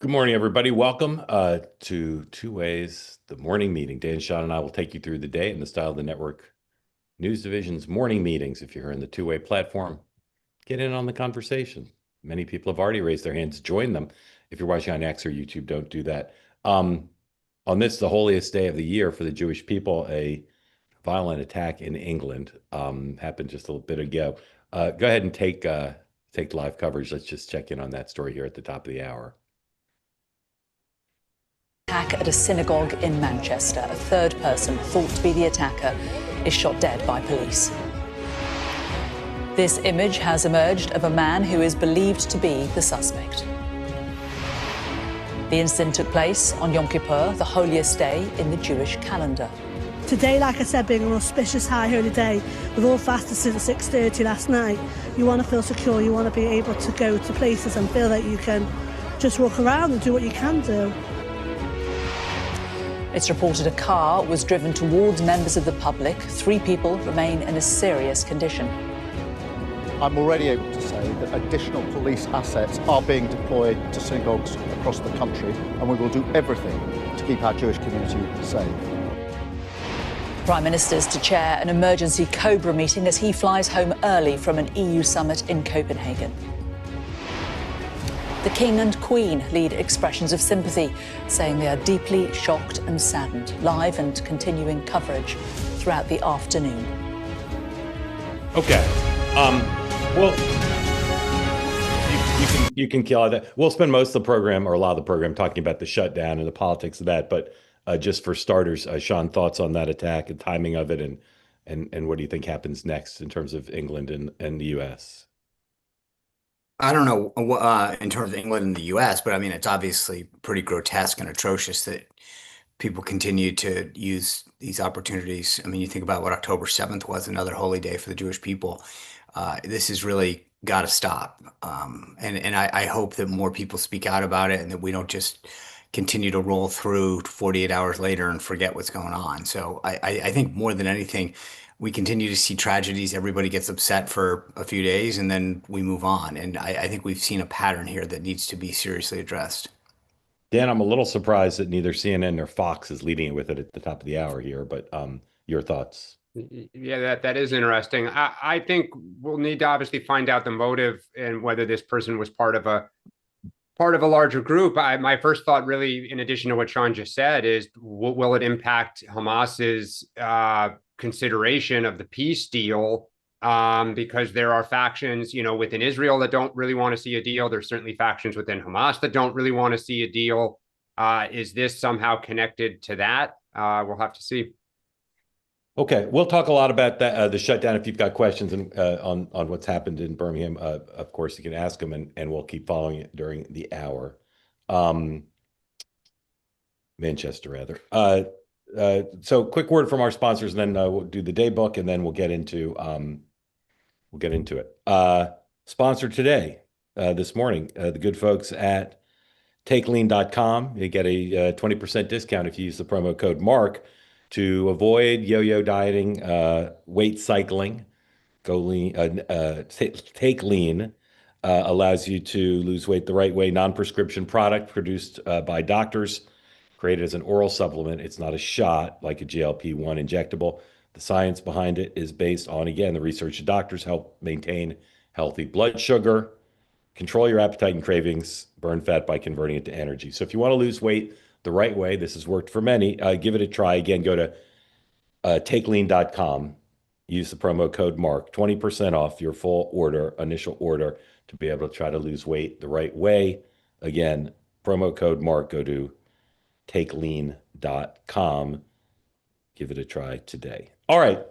Good morning, everybody. Welcome to Two Ways, the morning meeting. Dan, Sean, and I will take you through the day in the style of the network news division's morning meetings. If you're here in the two-way platform, get in on the conversation. Many people have already raised their hands. Join them. If you're watching on X or YouTube, don't do that. On this, the holiest day of the year for the Jewish people, a violent attack in England happened just a little bit ago. Go ahead and take live coverage. Let's just check in on that story here at the top of the hour. Attack at a synagogue in Manchester. A third person, thought to be the attacker, is shot dead by police. This image has emerged of a man who is believed to be the suspect. The incident took place on Yom Kippur, the holiest day in the Jewish calendar. Today, like I said, being an auspicious high holy day, with all fasted since 6:30 last night, you want to feel secure, you want to be able to go to places and feel that you can just walk around and do what you can do. It's reported a car was driven towards members of the public. 3 people remain in a serious condition. I'm already able to say that additional police assets are being deployed to synagogues across the country, and we will do everything to keep our Jewish community safe. Prime Minister's to chair an emergency Cobra meeting as he flies home early from an EU summit in Copenhagen. The King and Queen lead expressions of sympathy, saying they are deeply shocked and saddened. Live and continuing coverage throughout the afternoon. Okay. Well, you can kill that. We'll spend most of the program, or a lot of the program, talking about the shutdown and the politics of that. But just for starters, Sean, thoughts on that attack and timing of it, and what do you think happens next in terms of England and the U.S.? I don't know in terms of England and the US, but I mean, it's obviously pretty grotesque and atrocious that people continue to use these opportunities. I mean, you think about what October 7th was, another holy day for the Jewish people. This has really got to stop. And I hope that more people speak out about it and that we don't just continue to roll through 48 hours later and forget what's going on. So I think more than anything, we continue to see tragedies. Everybody gets upset for a few days and then we move on. And I think we've seen a pattern here that needs to be seriously addressed. Dan, I'm a little surprised that neither CNN nor Fox is leading it with it at the top of the hour here, but your thoughts? Yeah, that is interesting. I think we'll need to obviously find out the motive and whether this person was part of a larger group. My first thought, really, in addition to what Sean just said, is will it impact Hamas's consideration of the peace deal? Because there are factions, within Israel that don't really want to see a deal. There's certainly factions within Hamas that don't really want to see a deal. Is this somehow connected to that? We'll have to see. Okay, we'll talk a lot about that, the shutdown. If you've got questions on what's happened in Birmingham, of course you can ask them, and we'll keep following it during the hour. Manchester, rather. So, quick word from our sponsors, and then we'll do the day book, and then we'll get into it. Sponsor today, this morning, the good folks at TakeLean.com. You get a 20% discount if you use the promo code MARK. To avoid yo-yo dieting, weight cycling. Go lean. Take Lean allows you to lose weight the right way. Non-prescription product produced by doctors, created as an oral supplement. It's not a shot like a GLP-1 injectable. The science behind it is based on, again, the research of doctors. Help maintain healthy blood sugar, control your appetite and cravings, burn fat by converting it to energy. So if you want to lose weight the right way, this has worked for many. Give it a try. Again, go to takelean.com. Use the promo code MARK, 20% off your full initial order, to be able to try to lose weight the right way. Again, promo code MARK. Go to takelean.com. Give it a try today. All right.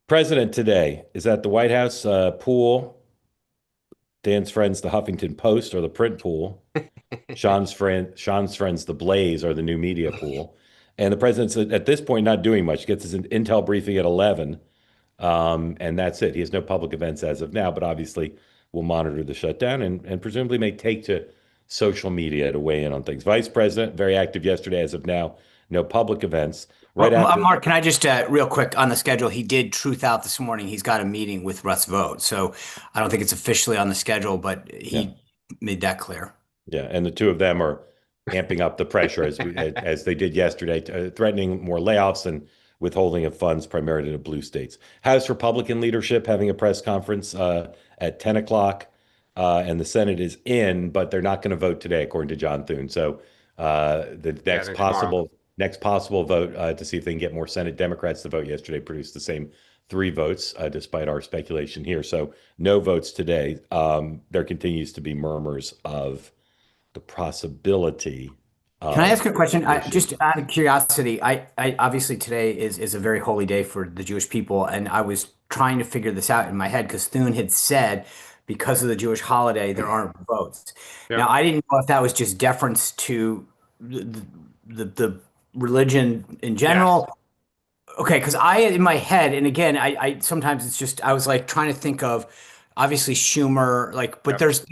President today is at the White House pool. Dan's friends, the Huffington Post, or the print pool. Sean's friends, the Blaze, are the new media pool. And the president's at this point not doing much. He gets his intel briefing at 11, and that's it. He has no public events as of now, but obviously will monitor the shutdown and presumably may take to social media to weigh in on things. Vice President, very active yesterday. As of now, no public events. Mark, can I just real quick on the schedule? He did truth out this morning. He's got a meeting with Russ Vought, so I don't think it's officially on the schedule, but he made that clear. Yeah, and the two of them are amping up the pressure as they did yesterday, threatening more layoffs and withholding of funds primarily to blue states. House Republican leadership having a press conference at 10 o'clock, and the Senate is in, but they're not going to vote today, according to John Thune. So the Yeah, then tomorrow. next possible vote to see if they can get more Senate Democrats to vote yesterday produced the same 3 votes, despite our speculation here. So no votes today. There continues to be murmurs of the possibility Can I of ask a question? negotiation. Just out of curiosity, I obviously today is a very holy day for the Jewish people, and I was trying to figure this out in my head because Thune had said because of the Jewish holiday there aren't votes. Now Yep. I didn't know if that was just deference to the religion in Yes. general. Okay, because I in my head, and again, I sometimes it's just I was like trying to think of obviously Schumer, like, but Yep.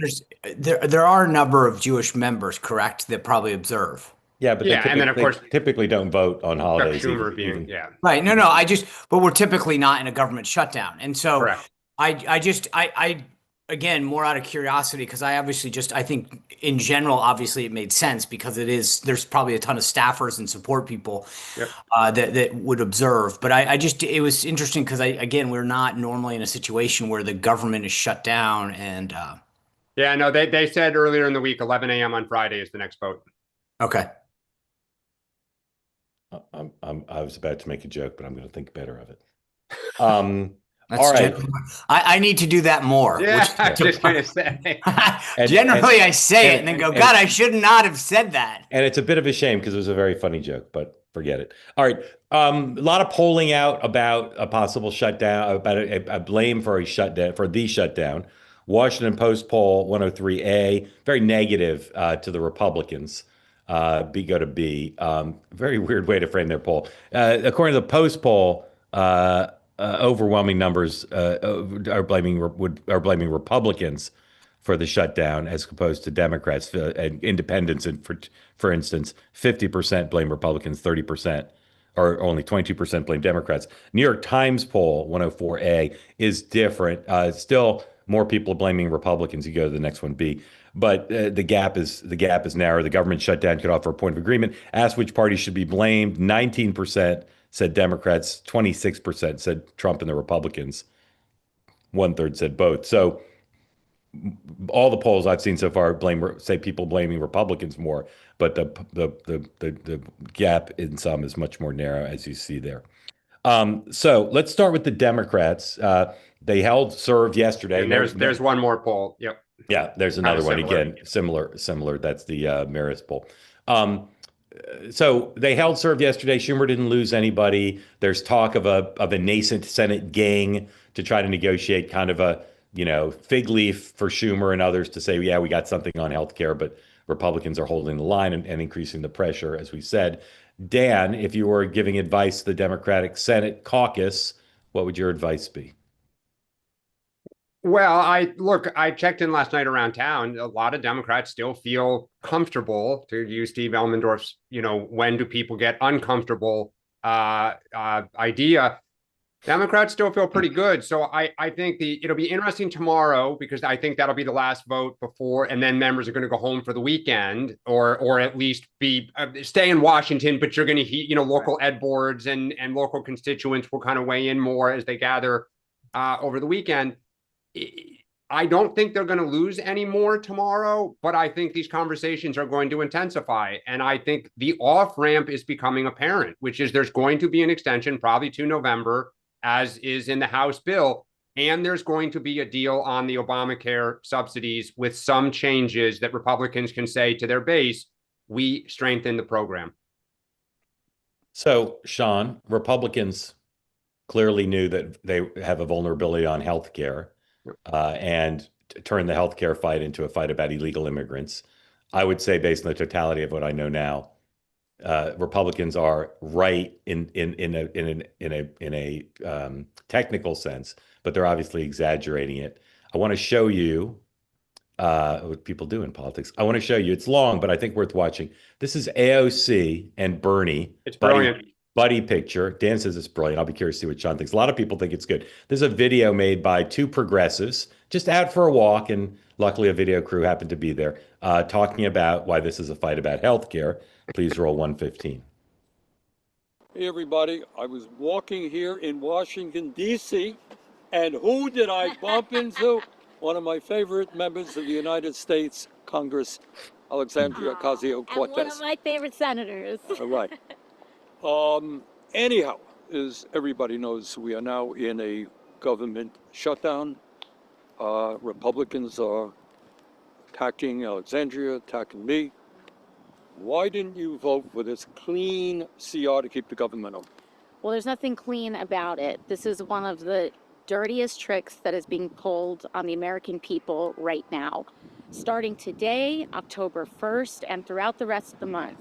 there are a number of Jewish members, correct, that probably observe. Yeah, but Yeah, and then of they course typically don't vote on Chuck holidays, Schumer being, even yeah, Right. No, no. But we're typically not in a government shutdown. And so correct. again, more out of curiosity, because I think in general, obviously it made sense because there's probably a ton of staffers and support people Yep. that would observe. But it was interesting because again, we're not normally in a situation where the government is shut down and, Yeah, no, they said earlier in the week, 11 a.m. on Friday is the next vote. okay. I was about to make a joke, but I'm going to think better of it. That's All right. I need to do that more. Yeah, I was just going to say. Generally, I say it and then go, God, I should not have said that. And it's a bit of a shame because it was a very funny joke, but forget it. All right. A lot of polling out about a possible shutdown, about a blame for a shutdown, for the shutdown. Washington Post poll 103A, very negative to the Republicans. B go to B. Very weird way to frame their poll. According to the Post poll, overwhelming numbers are blaming Republicans for the shutdown as opposed to Democrats and independents. And for instance, 50% blame Republicans, 30% or only 22% blame Democrats. New York Times poll 104A is different. Still more people blaming Republicans. You go to the next one, B. But the gap is narrow. The government shutdown could offer a point of agreement. Asked which party should be blamed, 19% said Democrats, 26% said Trump and the Republicans. 1/3 said both. So all the polls I've seen so far say people blaming Republicans more, but the gap in some is much more narrow, as you see there. So let's start with the Democrats. They served yesterday. And there's one more poll. Yep. Yeah, there's another one similar. again, similar. That's the Marist poll. So they served yesterday. Schumer didn't lose anybody. There's talk of a nascent Senate gang to try to negotiate kind of a fig leaf for Schumer and others to say, yeah, we got something on healthcare, but Republicans are holding the line and increasing the pressure, as we said. Dan, if you were giving advice to the Democratic Senate caucus, what would your advice be? Well, I checked in last night around town. A lot of Democrats still feel comfortable, to use Steve Elmendorf's, when do people get uncomfortable idea. Democrats still feel pretty good. So I think it'll be interesting tomorrow because I think that'll be the last vote before, and then members are going to go home for the weekend or at least stay in Washington, but you're going to, local ed boards and local constituents will kind of weigh in more as they gather over the weekend. I don't think they're going to lose any more tomorrow, but I think these conversations are going to intensify. And I think the off ramp is becoming apparent, which is there's going to be an extension probably to November, as is in the House bill. And there's going to be a deal on the Obamacare subsidies with some changes that Republicans can say to their base, we strengthen the program. So, Sean, Republicans clearly knew that they have a vulnerability on health care and turn the healthcare fight into a fight about illegal immigrants. I would say, based on the totality of what I know now, Republicans are right in a technical sense, but they're obviously exaggerating it. I want to show you what people do in politics. I want to show you. It's long, but I think worth watching. This is AOC and Bernie. It's brilliant. Buddy picture. Dan says it's brilliant. I'll be curious to see what Sean thinks. A lot of people think it's good. There's a video made by two progressives just out for a walk and Luckily, a video crew happened to be there talking about why this is a fight about healthcare. Please roll 115. Hey, everybody. I was walking here in Washington, D.C., and who did I bump into? One of my favorite members of the United States Congress, Alexandria Ocasio-Cortez. And one of my favorite senators. All right. Anyhow, as everybody knows, we are now in a government shutdown. Republicans are attacking Alexandria, attacking me. Why didn't you vote for this clean CR to keep the government open? Well, there's nothing clean about it. This is one of the dirtiest tricks that is being pulled on the American people right now. Starting today, October 1st, and throughout the rest of the month,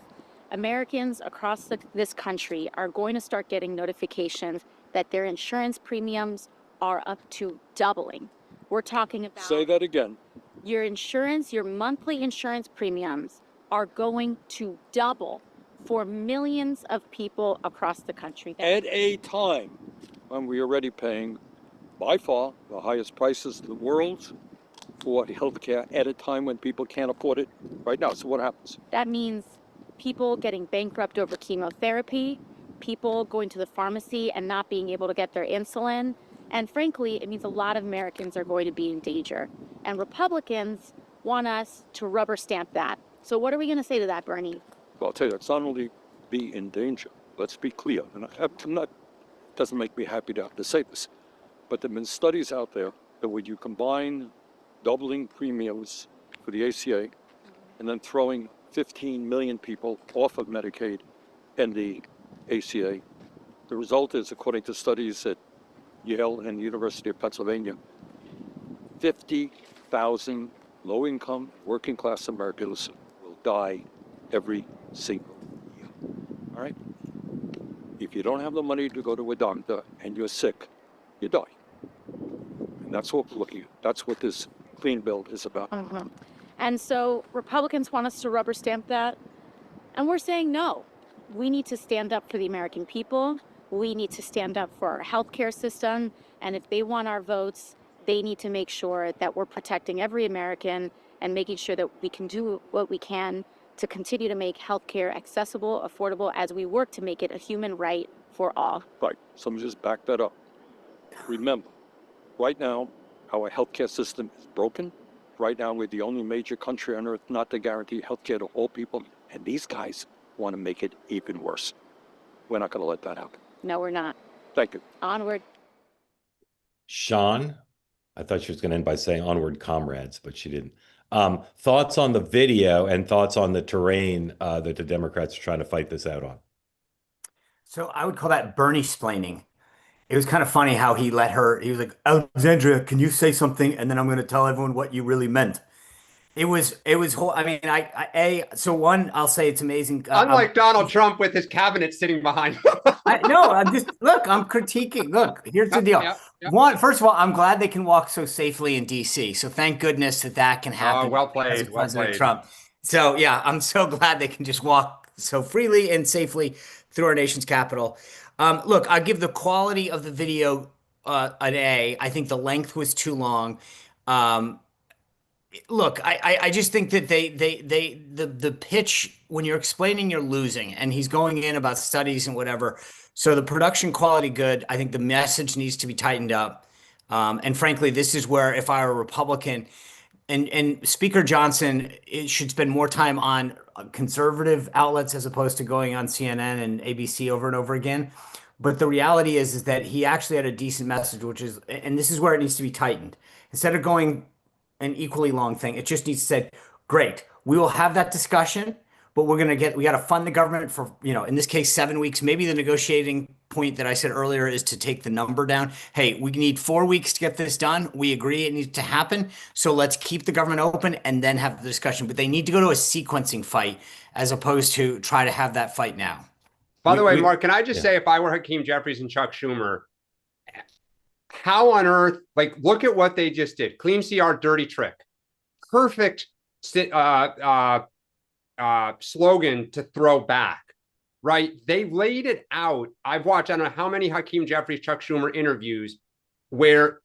Americans across this country are going to start getting notifications that their insurance premiums are up to doubling. We're talking about... Say that again. Your insurance, your monthly insurance premiums are going to double for millions of people across the country. At a time when we are already paying, by far, the highest prices in the world for healthcare, at a time when people can't afford it right now. So what happens? That means people getting bankrupt over chemotherapy, people going to the pharmacy and not being able to get their insulin. And frankly, it means a lot of Americans are going to be in danger. And Republicans want us to rubber stamp that. So what are we going to say to that, Bernie? Well, I'll tell you, it's not only be in danger. Let's be clear. And I'm not, doesn't make me happy to have to say this, but there have been studies out there that when you combine doubling premiums for the ACA and then throwing 15 million people off of Medicaid and the ACA, the result is, according to studies at Yale and the University of Pennsylvania, 50,000 low-income, working-class Americans will die every single year. All right? If you don't have the money to go to a doctor and you're sick, you die. And that's what we're looking at. That's what this clean bill is about. And so Republicans want us to rubber stamp that. And we're saying no. We need to stand up for the American people. We need to stand up for our healthcare system. And if they want our votes, they need to make sure that we're protecting every American and making sure that we can do what we can to continue to make healthcare accessible, affordable, as we work to make it a human right for all. Right. So let me just back that up. Remember, right now, our healthcare system is broken. Right now, we're the only major country on earth not to guarantee healthcare to all people. And these guys want to make it even worse. We're not going to let that happen. No, we're not. Thank you. Onward. Sean, I thought she was going to end by saying onward, comrades, but she didn't. Thoughts on the video and thoughts on the terrain that the Democrats are trying to fight this out on? So I would call that Bernie splaining. It was kind of funny how he let her, he was like, Alexandria, can you say something? And then I'm going to tell everyone what you really meant. It was whole. I mean, so one, I'll say it's amazing. Unlike Donald Trump with his cabinet sitting behind him. I'm just, look, I'm critiquing. Look, here's the deal. Yep. One, first of all, I'm glad they can walk so safely in DC. So thank goodness that can happen. Well played. Well President played. Trump. So yeah, I'm so glad they can just walk so freely and safely through our nation's capital. Look, I give the quality of the video an A. I think the length was too long. Look, I just think that the pitch, when you're explaining, you're losing, and he's going in about studies and whatever. So the production quality good. I think the message needs to be tightened up. And frankly, this is where, if I were a Republican, and Speaker Johnson should spend more time on conservative outlets as opposed to going on CNN and ABC over and over again. But the reality is that he actually had a decent message, which is, and this is where it needs to be tightened. Instead of going an equally long thing, it just needs to say, great, we will have that discussion, but we got to fund the government for, in this case, 7 weeks. Maybe the negotiating point that I said earlier is to take the number down. Hey, we need 4 weeks to get this done. We agree it needs to happen. So let's keep the government open and then have the discussion. But they need to go to a sequencing fight as opposed to try to have that fight now. By the way, Mark, can I just say, if I were Hakeem Jeffries and Chuck Schumer, how on earth, look at what they just did. Clean CR, dirty trick. Perfect slogan to throw back, right? They laid it out. I've watched, I don't know how many Hakeem Jeffries, Chuck Schumer interviews where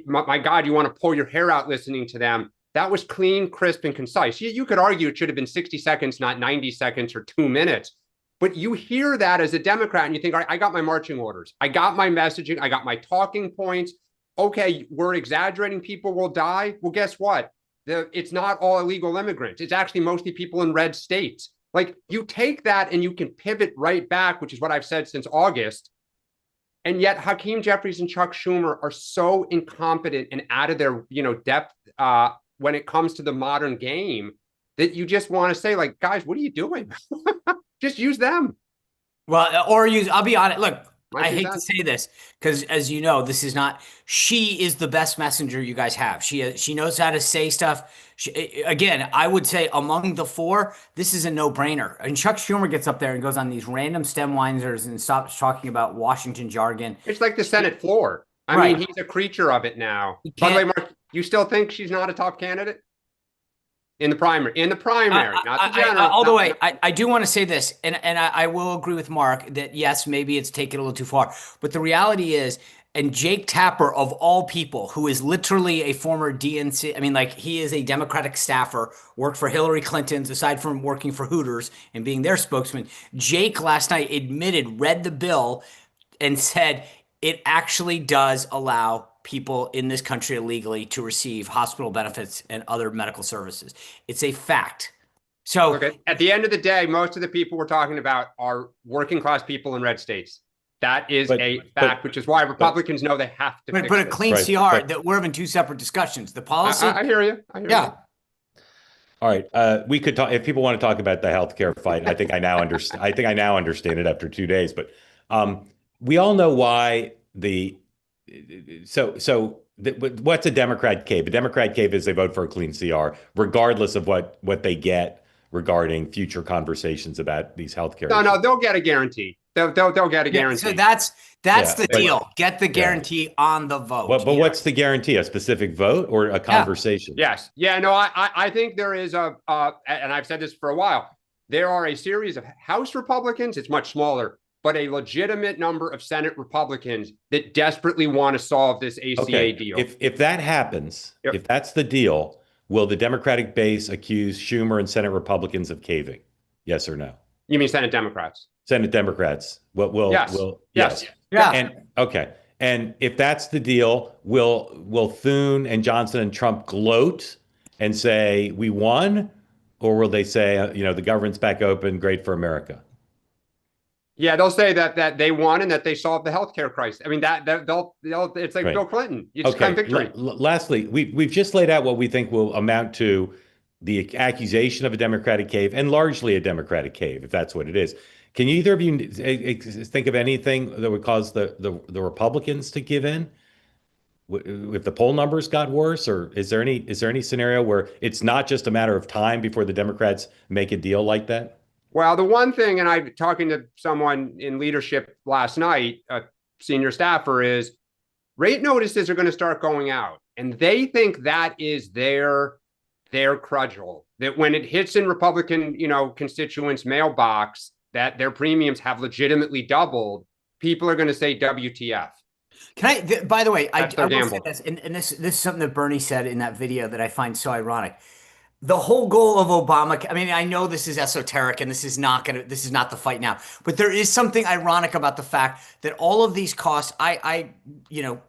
my God, you want to pull your hair out listening to them. That was clean, crisp, and concise. You could argue it should have been 60 seconds, not 90 seconds or 2 minutes. But you hear that as a Democrat and you think, all right, I got my marching orders. I got my messaging. I got my talking points. Okay, we're exaggerating. People will die. Well, guess what? It's not all illegal immigrants. It's actually mostly people in red states. Like, you take that and you can pivot right back, which is what I've said since August. And yet Hakeem Jeffries and Chuck Schumer are so incompetent and out of their, depth when it comes to the modern game that you just want to say, like, guys, what are you doing? Just use them. Well, or use, I'll be honest. Look, Might I be hate that. to say this because, as you know, this is not, she is the best messenger you guys have. She knows how to say stuff. Again, I would say among the four, this is a no-brainer. And Chuck Schumer gets up there and goes on these random stem winders and stops talking about Washington jargon. It's like the Senate floor. I Right. mean, he's a creature of it now. He By the way, can't- Mark, you still think she's not a top candidate? In the primary, not the general. Although I do want to say this, and I will agree with Mark that yes, maybe it's taken a little too far, but the reality is, and Jake Tapper of all people, who is literally a former DNC, I mean, like, he is a Democratic staffer, worked for Hillary Clinton's, aside from working for Hooters and being their spokesman. Jake last night read the bill and said it actually does allow people in this country illegally to receive hospital benefits and other medical services. It's a fact. So okay. At the end of the day, most of the people we're talking about are working class people in red states. That is a fact, which is why Republicans know they have to. But a clean CR, that we're having two separate discussions. The policy. I hear you. Yeah. All right. We could talk if people want to talk about the healthcare fight. I think I now understand. I think I now understand it after 2 days. But we all know why what's a Democrat cave? A Democrat cave is they vote for a clean CR, regardless of what they get regarding future conversations about these healthcare. No, they'll get a guarantee. They'll get a guarantee. So that's the deal. Get the guarantee on the vote. But what's the guarantee? A specific vote or a conversation? Yes. Yeah. No. I think there is and I've said this for a while. There are a series of House Republicans. It's much smaller, but a legitimate number of Senate Republicans that desperately want to solve this ACA deal. If that happens, if that's the deal, will the Democratic base accuse Schumer and Senate Republicans of caving? Yes or no? You mean Senate Democrats? Senate Democrats. Yes. Yeah. And if that's the deal, will Thune and Johnson and Trump gloat and say we won, or will they say the government's back open, great for America? Yeah, they'll say that they won and that they solved the healthcare crisis. I mean, they'll it's like Bill Clinton. You just claim victory. Lastly, we've just laid out what we think will amount to the accusation of a Democratic cave and largely a Democratic cave, if that's what it is. Can either of you think of anything that would cause the Republicans to give in if the poll numbers got worse, or is there any scenario where it's not just a matter of time before the Democrats make a deal like that? Well, the one thing, and I'm talking to someone in leadership last night, a senior staffer, is rate notices are going to start going out, and they think that is their cudgel. That when it hits in Republican, constituents' mailbox, that their premiums have legitimately doubled. People are going to say WTF. Can I? By the way, I will say this, and this is something that Bernie said in that video that I find so ironic. The whole goal of Obama, I mean, I know this is esoteric and this is not the fight now, but there is something ironic about the fact that all of these costs, I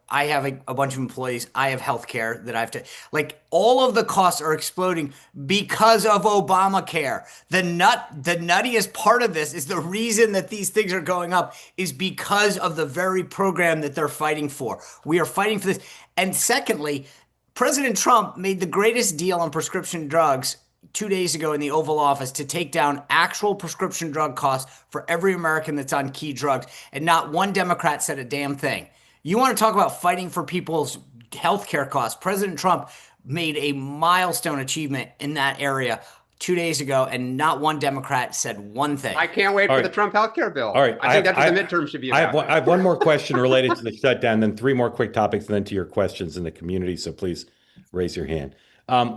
have a bunch of employees, I have healthcare that I have to, like, all of the costs are exploding because of Obamacare. The nuttiest part of this is the reason that these things are going up is because of the very program that they're fighting for. We are fighting for this. And secondly, President Trump made the greatest deal on prescription drugs 2 days ago in the Oval Office to take down actual prescription drug costs for every American that's on key drugs. And not one Democrat said a damn thing. You want to talk about fighting for people's health care costs? President Trump made a milestone achievement in that area 2 days ago, and not one Democrat said one thing. I can't wait for the Trump healthcare bill. All right. I think that's what the midterm should be about. I have one more question related to the shutdown, then three more quick topics, and then to your questions in the community. So please raise your hand.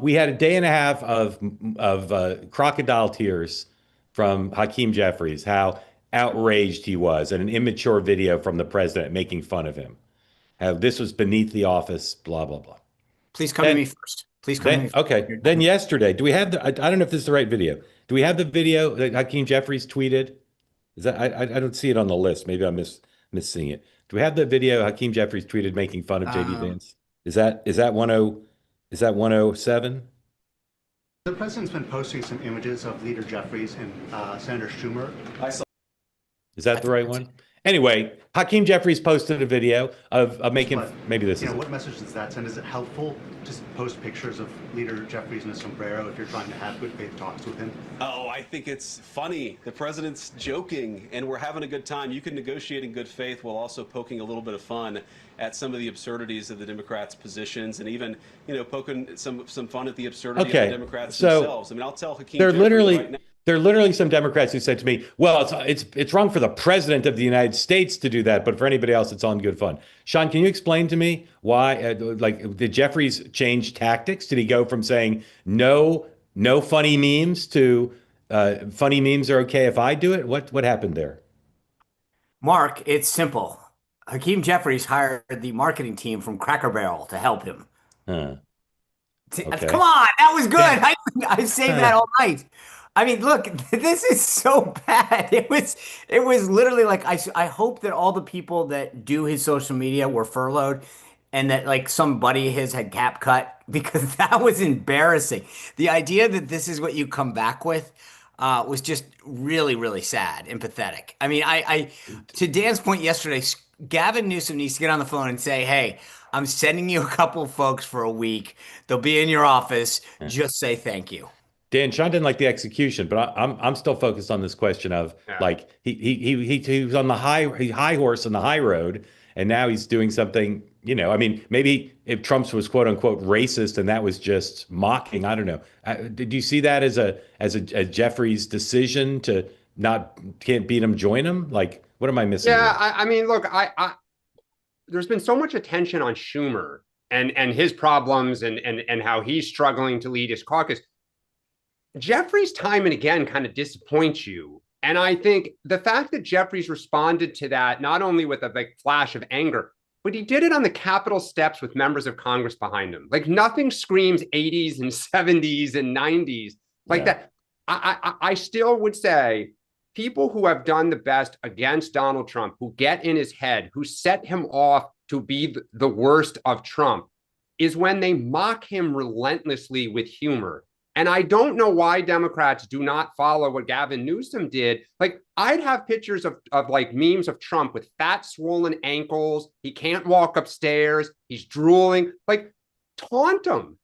We had a day and a half of crocodile tears from Hakeem Jeffries, how outraged he was, and an immature video from the president making fun of him. How this was beneath the office, blah, blah, blah. Please come to me first. Please come in. Okay. Then yesterday, do we have I don't know if this is the right video. Do we have the video that Hakeem Jeffries tweeted? Is that I don't see it on the list. Maybe I'm missing it. Do we have the video Hakeem Jeffries tweeted making fun of JD Vance? Is that 107? The president's been posting some images of Leader Jeffries and Senator Schumer. Is that the right one? Anyway, Hakeem Jeffries posted a video of making, maybe this is what message does that send? Is it helpful to post pictures of Leader Jeffries in a sombrero if you're trying to have good faith talks with him? Oh, I think it's funny. The president's joking and we're having a good time. You can negotiate in good faith while also poking a little bit of fun at some of the absurdities of the Democrats' positions, and even, poking some fun at the absurdity of the Democrats themselves. I mean, I'll tell Hakeem Jeffries right now. There are literally some Democrats who said to me, well, it's wrong for the president of the United States to do that, but for anybody else, it's all in good fun. Sean, can you explain to me why, did Jeffries change tactics? Did he go from saying no funny memes to funny memes are okay if I do it? What happened there? Mark, it's simple. Hakeem Jeffries hired the marketing team from Cracker Barrel to help him. Okay. Come on, that was good. I saved that all night. I mean, look, this is so bad. It was literally like, I hope that all the people that do his social media were furloughed and that like some buddy of his had cap cut, because that was embarrassing. The idea that this is what you come back with was just really, really sad and pathetic. I mean, to Dan's point yesterday, Gavin Newsom needs to get on the phone and say, hey, I'm sending you a couple of folks for a week. They'll be in your office. Just say thank you. Dan, Sean didn't like the execution, but I'm still focused on this question of like he was on the high horse on the high road, and now he's doing something. I mean, maybe if Trump's was quote unquote racist and that was just mocking, I don't know. Did you see that as a Jeffries decision to can't beat him, join him? Like, what am I missing? Yeah, I mean, look, there's been so much attention on Schumer and his problems and how he's struggling to lead his caucus. Jeffries time and again kind of disappoints you. And I think the fact that Jeffries responded to that, not only with a big flash of anger, but he did it on the Capitol steps with members of Congress behind him. Like nothing screams 80s and 70s and 90s like that. I still would say people who have done the best against Donald Trump, who get in his head, who set him off to be the worst of Trump, is when they mock him relentlessly with humor. And I don't know why Democrats do not follow what Gavin Newsom did. Like, I'd have pictures of like memes of Trump with fat, swollen ankles. He can't walk upstairs. He's drooling. Like, taunt him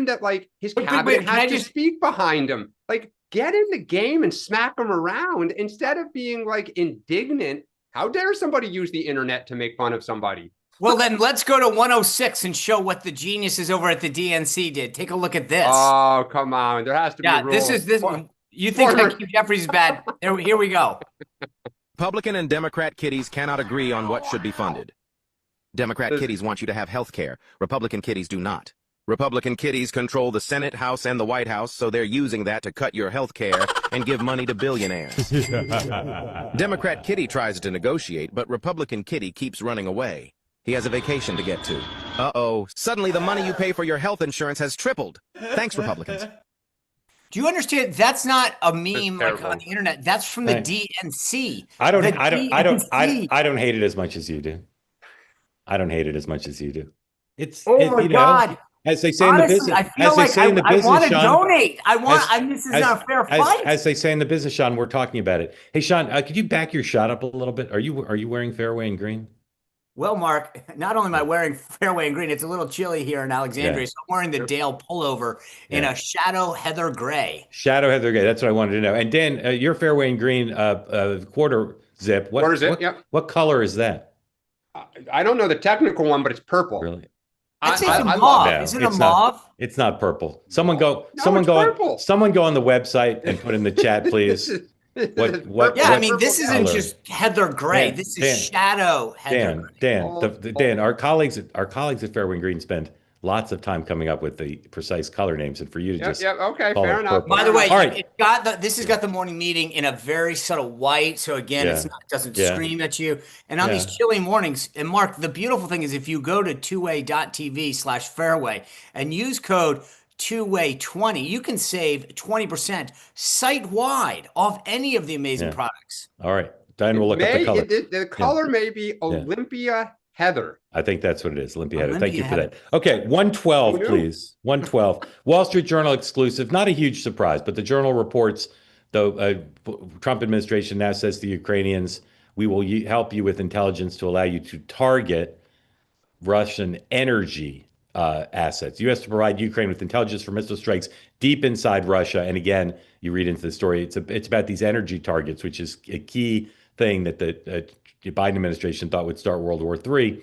that like his cabinet has to speak behind him. Like, get in the game and smack him around instead of being like indignant. How dare somebody use the internet to make fun of somebody? Well, then let's go to 106 and show what the geniuses over at the DNC did. Take a look at this. Oh, come on. There has to be a rule. This. You think Hakeem Jeffries is bad? Here we go. Republican and Democrat kiddies cannot agree on what should be funded. Democrat kiddies want you to have health care. Republican kiddies do not. Republican kiddies control the Senate, House, and the White House, so they're using that to cut your health care and give money to billionaires. Democrat kitty tries to negotiate, but Republican kitty keeps running away. He has a vacation to get to. Uh-oh, suddenly the money you pay for your health insurance has tripled. Thanks, Republicans. Do you understand? That's not a meme like on the internet. That's from the DNC. I don't hate it as much as you do. I don't hate it as much as you do. My God. As they say in the business, I feel like I want to donate. This is not a fair fight. As they say in the business, Sean, we're talking about it. Hey, Sean, could you back your shot up a little bit? Are you wearing fairway and green? Well, Mark, not only am I wearing fairway and green, it's a little chilly here in Alexandria. So I'm wearing the Dale pullover in a shadow heather gray. Shadow heather gray. That's what I wanted to know. And Dan, your fairway and green quarter zip. Quarter zip. Yep. What color is that? I don't know the technical one, but it's purple. Really? I'd say it's mauve. Is it a mauve? It's not purple. Someone go on the website and put in the chat, please. I mean, this isn't just heather gray. This is shadow heather gray. Dan, our colleagues at Fairway and Green spend lots of time coming up with the precise color names, and for you to just okay, call fair it enough. purple. By the way, All right. this has got the morning meeting in a very subtle white. So again, Yeah. it doesn't Yeah. scream at you. And on these chilly mornings, and Mark, the beautiful thing is if you go to twoway.tv/fairway and use code twoway20, you can save 20% site-wide off any of the amazing products. All right. Then we'll look up the color. The color may be Olympia Heather. I think that's what it is. Olympia Heather. Thank you for Heather. that. Okay, 112, please. 112. Wall Street Journal exclusive. Not a huge surprise, but the Journal reports the Trump administration now says to the Ukrainians, we will help you with intelligence to allow you to target Russian energy assets. U.S. to provide Ukraine with intelligence for missile strikes deep inside Russia. And again, you read into the story, it's about these energy targets, which is a key thing that the Biden administration thought would start World War III.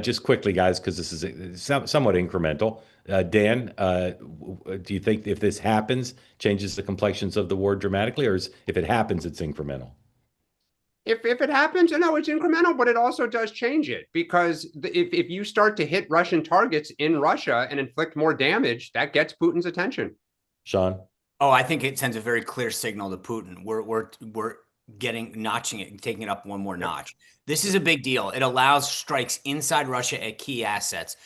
Just quickly, guys, because this is somewhat incremental. Dan, do you think if this happens, changes the complexions of the war dramatically, or if it happens, it's incremental? If it happens, no, it's incremental, but it also does change it, because if you start to hit Russian targets in Russia and inflict more damage, that gets Putin's attention. Sean? Oh, I think it sends a very clear signal to Putin. We're notching it and taking it up one more notch. This is a big deal. It allows strikes inside Russia at key assets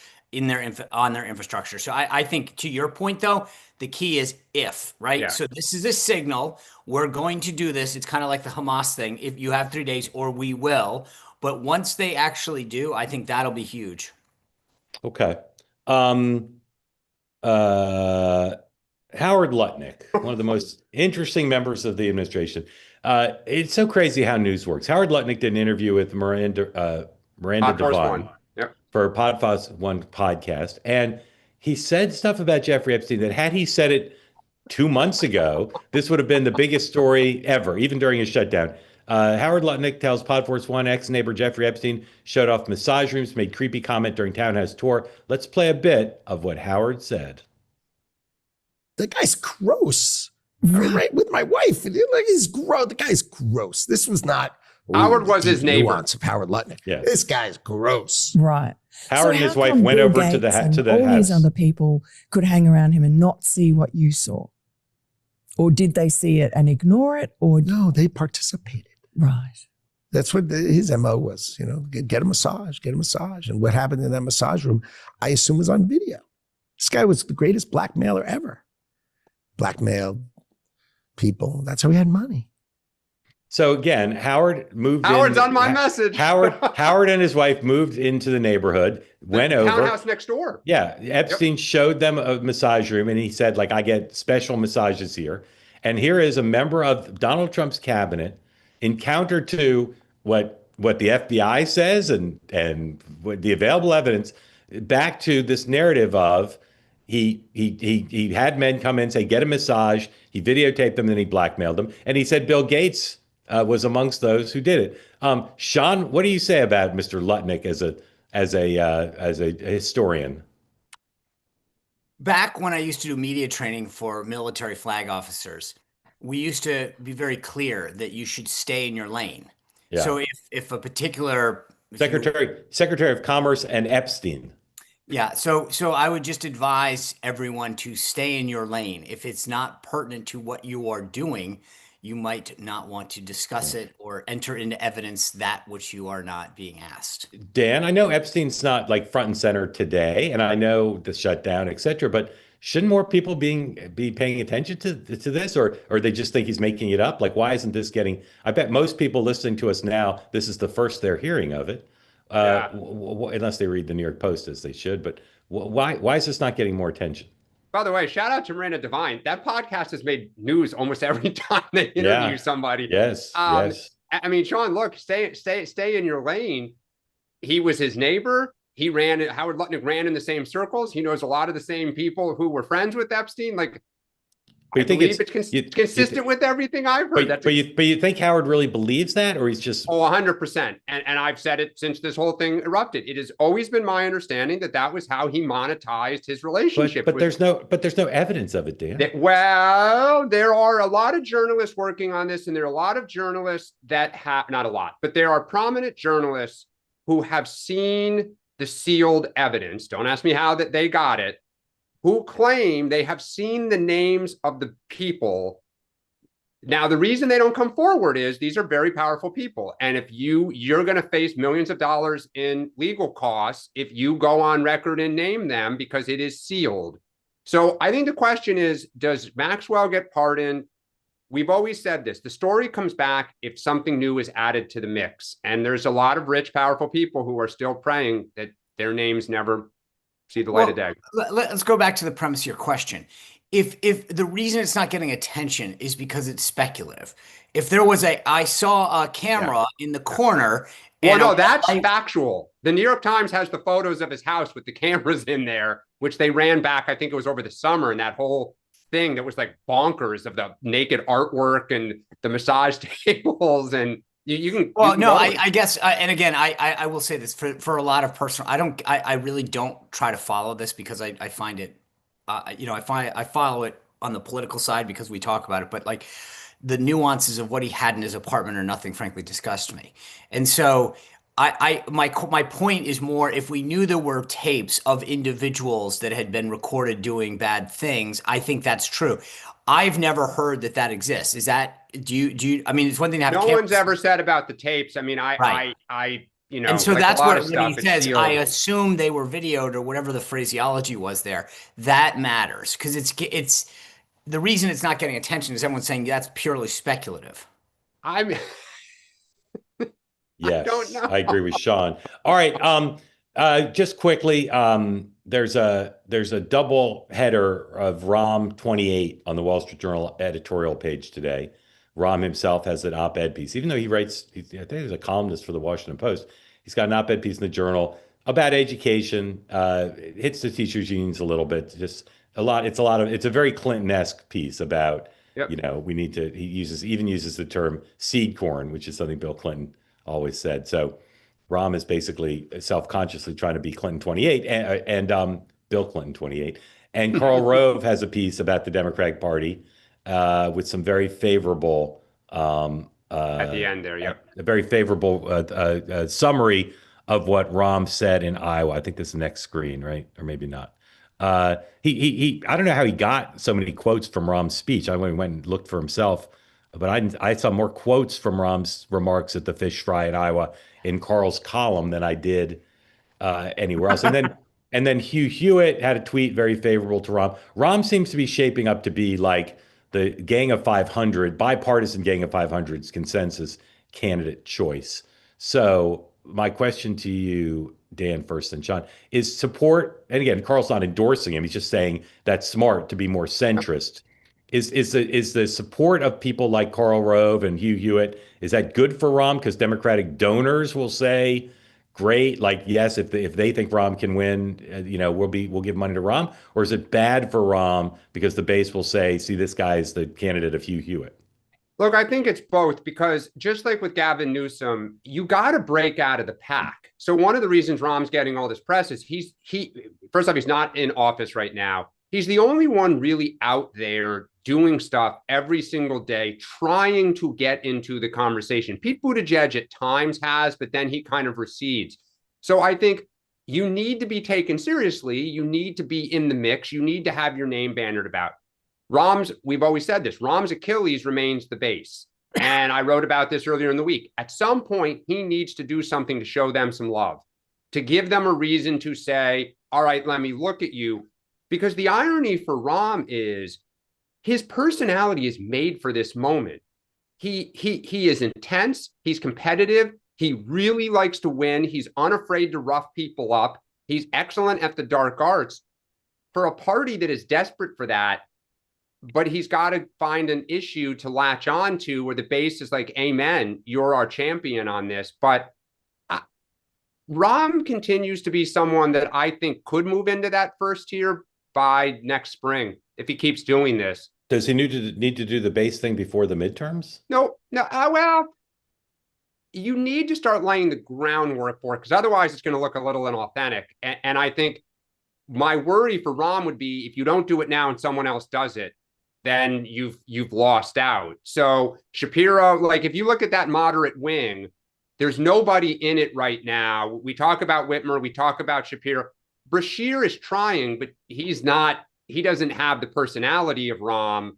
on their infrastructure. So I think, to your point though, the key is if, right? Yeah. So this is a signal. We're going to do this. It's kind of like the Hamas thing. If you have 3 days, or we will. But once they actually do, I think that'll be huge. Okay. Howard Lutnick, one of the most interesting members of the administration. It's so crazy how news works. Howard Lutnick did an interview with Miranda Devine for Podfos One podcast, and he said stuff about Jeffrey Epstein that, had he said it 2 months ago, this would have been the biggest story ever, even during his shutdown. Howard Lutnick tells Podforce One ex-neighbor Jeffrey Epstein showed off massage rooms, made creepy comment during townhouse tour. Let's play a bit of what Howard said. The guy's gross. Right with my wife. Like, he's gross. The guy's gross. This was not Howard was his neighbor. Nuance of Howard Lutnick. Yeah. This guy's gross. Right. Howard and his wife went over to the house. All these other people could hang around him and not see what you saw. Or did they see it and ignore it? Or no, they participated. Right. That's what his MO was. Get a massage, get a massage. And what happened in that massage room, I assume, was on video. This guy was the greatest blackmailer ever. Blackmailed people. That's how he had money. So again, Howard's on my message. Howard and his wife moved into the neighborhood, went over. Townhouse next door. Yeah. Epstein showed them a massage room, and he said, like, I get special massages here. And here is a member of Donald Trump's cabinet in counter to what the FBI says and what the available evidence, back to this narrative of he had men come in, say, get a massage. He videotaped them, then he blackmailed them. And he said Bill Gates was amongst those who did it. Sean, what do you say about Mr. Lutnick as a historian? Back when I used to do media training for military flag officers, we used to be very clear that you should stay in your lane. Yeah. So if a particular Secretary of Commerce and Epstein. Yeah, so I would just advise everyone to stay in your lane. If it's not pertinent to what you are doing, you might not want to discuss it or enter into evidence that which you are not being asked. Dan, I know Epstein's not like front and center today, and I know the shutdown, et cetera, but shouldn't more people be paying attention to this, or they just think he's making it up? Like, why isn't this getting? I bet most people listening to us now, this is the first they're hearing of it. Unless they read the New York Post, as they should. But why is this not getting more attention? By the way, shout out to Miranda Devine. That podcast has made news almost every time they interview somebody. Yes, yes. I mean, Sean, look, stay in your lane. He was his neighbor. Howard Lutnick ran in the same circles. He knows a lot of the same people who were friends with Epstein. Like, but I believe it's consistent with everything I've heard. But you think Howard really believes that, or he's just 100%? And I've said it since this whole thing erupted. It has always been my understanding that was how he monetized his relationship. But there's no evidence of it, Dan. Well, there are a lot of journalists working on this, and there are a lot of journalists that have, not a lot, but there are prominent journalists who have seen the sealed evidence, don't ask me how that they got it, who claim they have seen the names of the people. Now, the reason they don't come forward is these are very powerful people. And if you're going to face millions of dollars in legal costs if you go on record and name them because it is sealed. So I think the question is, does Maxwell get pardoned? We've always said this. The story comes back if something new is added to the mix. And there's a lot of rich, powerful people who are still praying that their names never see the light of day. Let's go back to the premise of your question. If the reason it's not getting attention is because it's speculative, if there was I saw a camera in the corner. Well, no, that's factual. The New York Times has the photos of his house with the cameras in there, which they ran back, I think it was over the summer, and that whole thing that was like bonkers of the naked artwork and the massage tables. And you can. Well, you can no, I guess, and again, I will say this for a lot of personal, I really don't try to follow this because I find it, I follow it on the political side because we talk about it, but like the nuances of what he had in his apartment or nothing, frankly, disgust me. And so my point is more, if we knew there were tapes of individuals that had been recorded doing bad things, I think that's true. I've never heard that exists. Is that, do you, I mean, it's one thing to have. No one's ever said about the tapes. I mean, And so like that's when he says, I assume they were videoed or whatever the phraseology was there. That matters because it's the reason it's not getting attention is everyone's saying that's purely speculative. Yes, I don't know. I agree with Sean. All right. Just quickly, there's a double header of Rahm 28 on the Wall Street Journal editorial page today. Rahm himself has an op-ed piece, even though I think he's a columnist for the Washington Post. He's got an op-ed piece in the Journal about education. It hits the teachers' unions a little bit. Just a lot. It's a very Clinton-esque piece about, we need to. He even uses the term seed corn, which is something Bill Clinton always said. So Rahm is basically self-consciously trying to be Clinton 28 and Bill Clinton 28. And Karl Rove has a piece about the Democratic Party with some very favorable at the end there, a very favorable summary of what Rahm said in Iowa. I think this is the next screen, right? Or maybe not. He I don't know how he got so many quotes from Rahm's speech. I went and looked for himself, but I saw more quotes from Rahm's remarks at the fish fry in Iowa in Carl's column than I did anywhere else. And then Hugh Hewitt had a tweet very favorable to Rahm. Rahm seems to be shaping up to be like the Gang of 500, bipartisan Gang of 500's consensus candidate choice. So my question to you, Dan, first, and Sean, is support, and again, Carl's not endorsing him. He's just saying that's smart to be more centrist. Is the support of people like Karl Rove and Hugh Hewitt, is that good for Rahm? Because Democratic donors will say, great, like, yes, if they think Rahm can win, we'll give money to Rahm. Or is it bad for Rahm because the base will say, see, this guy is the candidate of Hugh Hewitt? Look, I think it's both, because just like with Gavin Newsom, you got to break out of the pack. So one of the reasons Rahm's getting all this press is first off, he's not in office right now. He's the only one really out there doing stuff every single day, trying to get into the conversation. Pete Buttigieg at times has, but then he kind of recedes. So I think you need to be taken seriously. You need to be in the mix. You need to have your name bannered about. We've always said this, Rahm's Achilles remains the base. And I wrote about this earlier in the week. At some point, he needs to do something to show them some love, to give them a reason to say, all right, let me look at you. Because the irony for Rahm is his personality is made for this moment. He is intense. He's competitive. He really likes to win. He's unafraid to rough people up. He's excellent at the dark arts. For a party that is desperate for that, but he's got to find an issue to latch on to where the base is like, amen, you're our champion on this. But Rahm continues to be someone that I think could move into that first tier by next spring if he keeps doing this. Does he need to do the base thing before the midterms? No. Well, you need to start laying the groundwork for it, because otherwise it's going to look a little inauthentic. And I think my worry for Rahm would be if you don't do it now and someone else does it, then you've lost out. So Shapiro, like if you look at that moderate wing, There's nobody in it right now. We talk about Whitmer, we talk about Shapiro. Bashir is trying, but he doesn't have the personality of Rahm.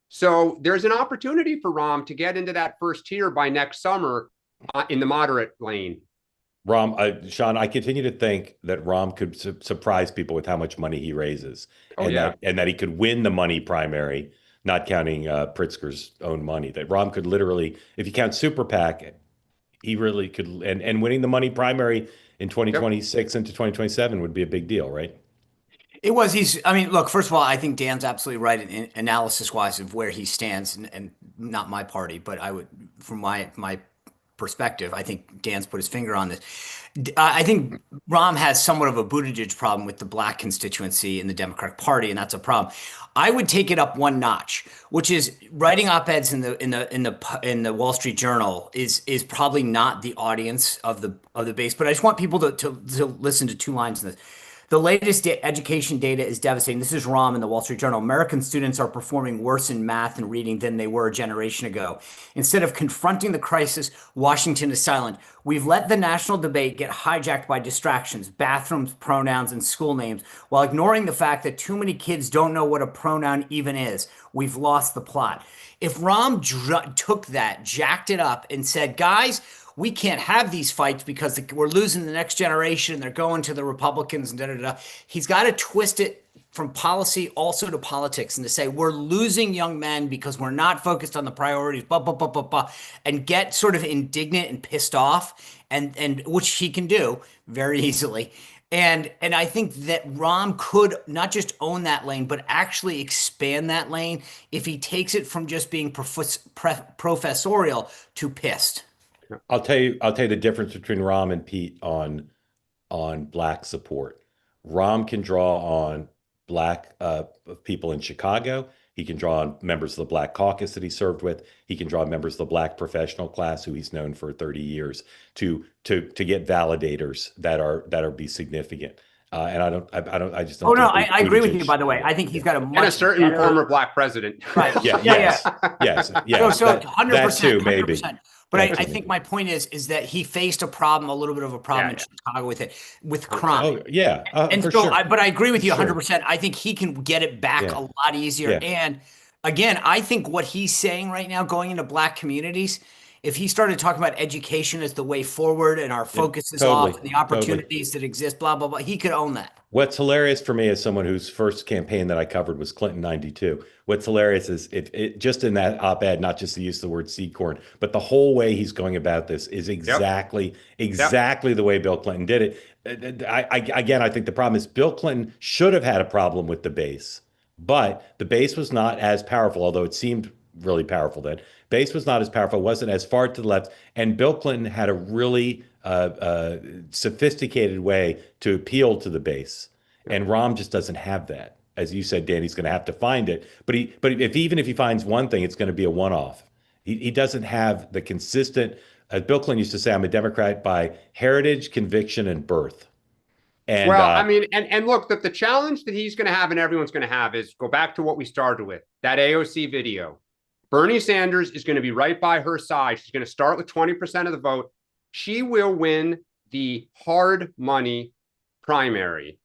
So there's an opportunity for Rahm to get into that first tier by next summer in the moderate lane. Sean, I continue to think that Rahm could surprise people with how much money he raises, and that he could win the money primary, not counting Pritzker's own money. That Rahm could literally, if you count Super PAC, he really could, and winning the money primary in 2026 into 2027 would be a big deal, right? It was. I mean, look, first of all, I think Dan's absolutely right in analysis wise of where he stands, and not my party, but I would, from my perspective, I think Dan's put his finger on this. I think Rahm has somewhat of a Buttigieg problem with the black constituency in the Democratic Party, and that's a problem. I would take it up one notch, which is writing op-eds in the Wall Street Journal is probably not the audience of the base. But I just want people to listen to two lines in this. The latest education data is devastating. This is Rahm in the Wall Street Journal. American students are performing worse in math and reading than they were a generation ago. Instead of confronting the crisis, Washington is silent. We've let the national debate get hijacked by distractions, bathrooms, pronouns, and school names, while ignoring the fact that too many kids don't know what a pronoun even is. We've lost the plot. If Rahm took that, jacked it up, and said, guys, we can't have these fights because we're losing the next generation and they're going to the Republicans and da-da-da. He's got to twist it from policy also to politics and to say we're losing young men because we're not focused on the priorities, and get sort of indignant and pissed off, and which he can do very easily. And I think that Rahm could not just own that lane, but actually expand that lane if he takes it from just being professorial to pissed. I'll tell you the difference between Rahm and Pete on black support. Rahm can draw on black people in Chicago. He can draw on members of the Black Caucus that he served with. He can draw on members of the Black professional class who he's known for 30 years to get validators that are be significant. And I just don't. Oh no, I agree with you. By the way, I think he's got a certain former Black president. Right. Yes. So 100%, too, maybe. 100%. But I think my point is that he faced a little bit of a problem in Chicago with crime. Oh, yeah. And so, sure. but I agree with you 100%. I think he can get it back a lot easier. Yeah. And again, I think what he's saying right now, going into black communities, if he started talking about education as the way forward and our focus is off and the opportunities that exist, blah, blah, blah, he could own that. What's hilarious for me as someone whose first campaign that I covered was Clinton 92. What's hilarious is it just in that op-ed, not just the use of the word seed corn, but the whole way he's going about this is exactly the way Bill Clinton did it. I think the problem is Bill Clinton should have had a problem with the base, but the base was not as powerful, although it seemed really powerful then. Base was not as powerful, wasn't as far to the left, and Bill Clinton had a really sophisticated way to appeal to the base, and Rahm just doesn't have that. As you said, Dan, he's going to have to find it. But even if he finds one thing, it's going to be a one-off. He doesn't have the consistent. As Bill Clinton used to say, I'm a Democrat by heritage, conviction, and birth. And I mean, and look, the challenge that he's going to have and everyone's going to have is go back to what we started with, that AOC video. Bernie Sanders is going to be right by her side. She's going to start with 20% of the vote. She will win the hard money primary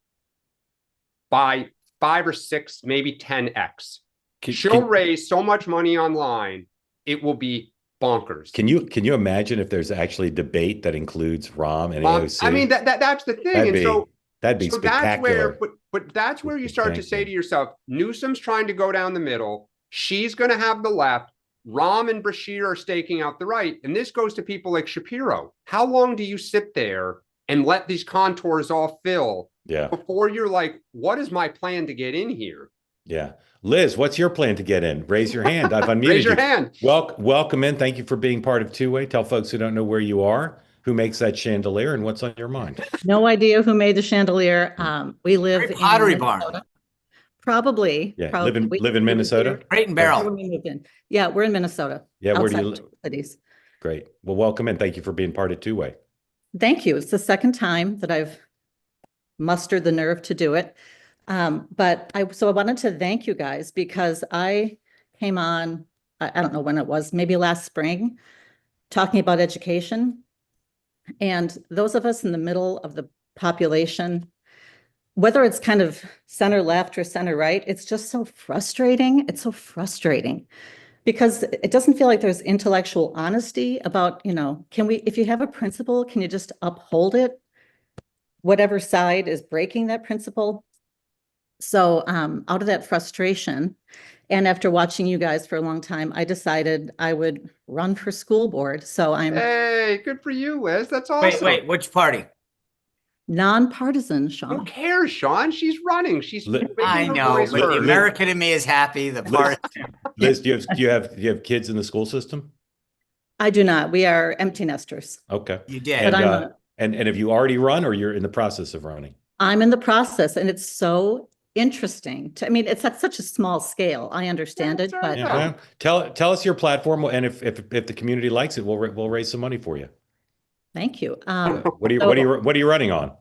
by 5 or 6, maybe 10x. She'll raise so much money online, it will be bonkers. Can you imagine if there's actually a debate that includes Rahm and AOC? I mean, that's the thing. That'd be spectacular. But that's where you start to say to yourself, Newsom's trying to go down the middle. She's going to have the left. Rahm and Bashir are staking out the right. And this goes to people like Shapiro. How long do you sit there and let these contours all fill before you're like, what is my plan to get in here? Yeah. Liz, what's your plan to get in? Raise your hand. I've unmuted Raise your hand. Welcome in. Thank you for being part of Two Way. Tell folks who don't know where you are, who makes that chandelier, and what's on your mind. No idea who made the chandelier. We live in Pottery Barn. Probably. Yeah. Probably. Live in Minnesota? Crate and Barrel. Yeah, we're in Minnesota. Yeah, where do you live? Cities. Great. Well, welcome in. Thank you for being part of Two Way. Thank you. It's the second time that I've mustered the nerve to do it. But I wanted to thank you guys because I came on, I don't know when it was, maybe last spring, talking about education. And those of us in the middle of the population, whether it's kind of center left or center right, it's just so frustrating. It's so frustrating because it doesn't feel like there's intellectual honesty about, if you have a principle, can you just uphold it? Whatever side is breaking that principle. So out of that frustration, and after watching you guys for a long time, I decided I would run for school board. So I'm Hey, good for you, Liz. That's awesome. Wait, which party? nonpartisan, Sean. Who cares, Sean? She's running. She's making I her know, voice but heard. the American in me is happy. The part. Liz, do you have kids in the school system? I do not. We are empty nesters. Okay. You did. But And have you already run, or you're in the process of running? I'm in the process, and it's so interesting. It's at such a small scale. I understand it, but Yeah. Tell us your platform, and if the community likes it, we'll raise some money for you. Thank you. What are you running on?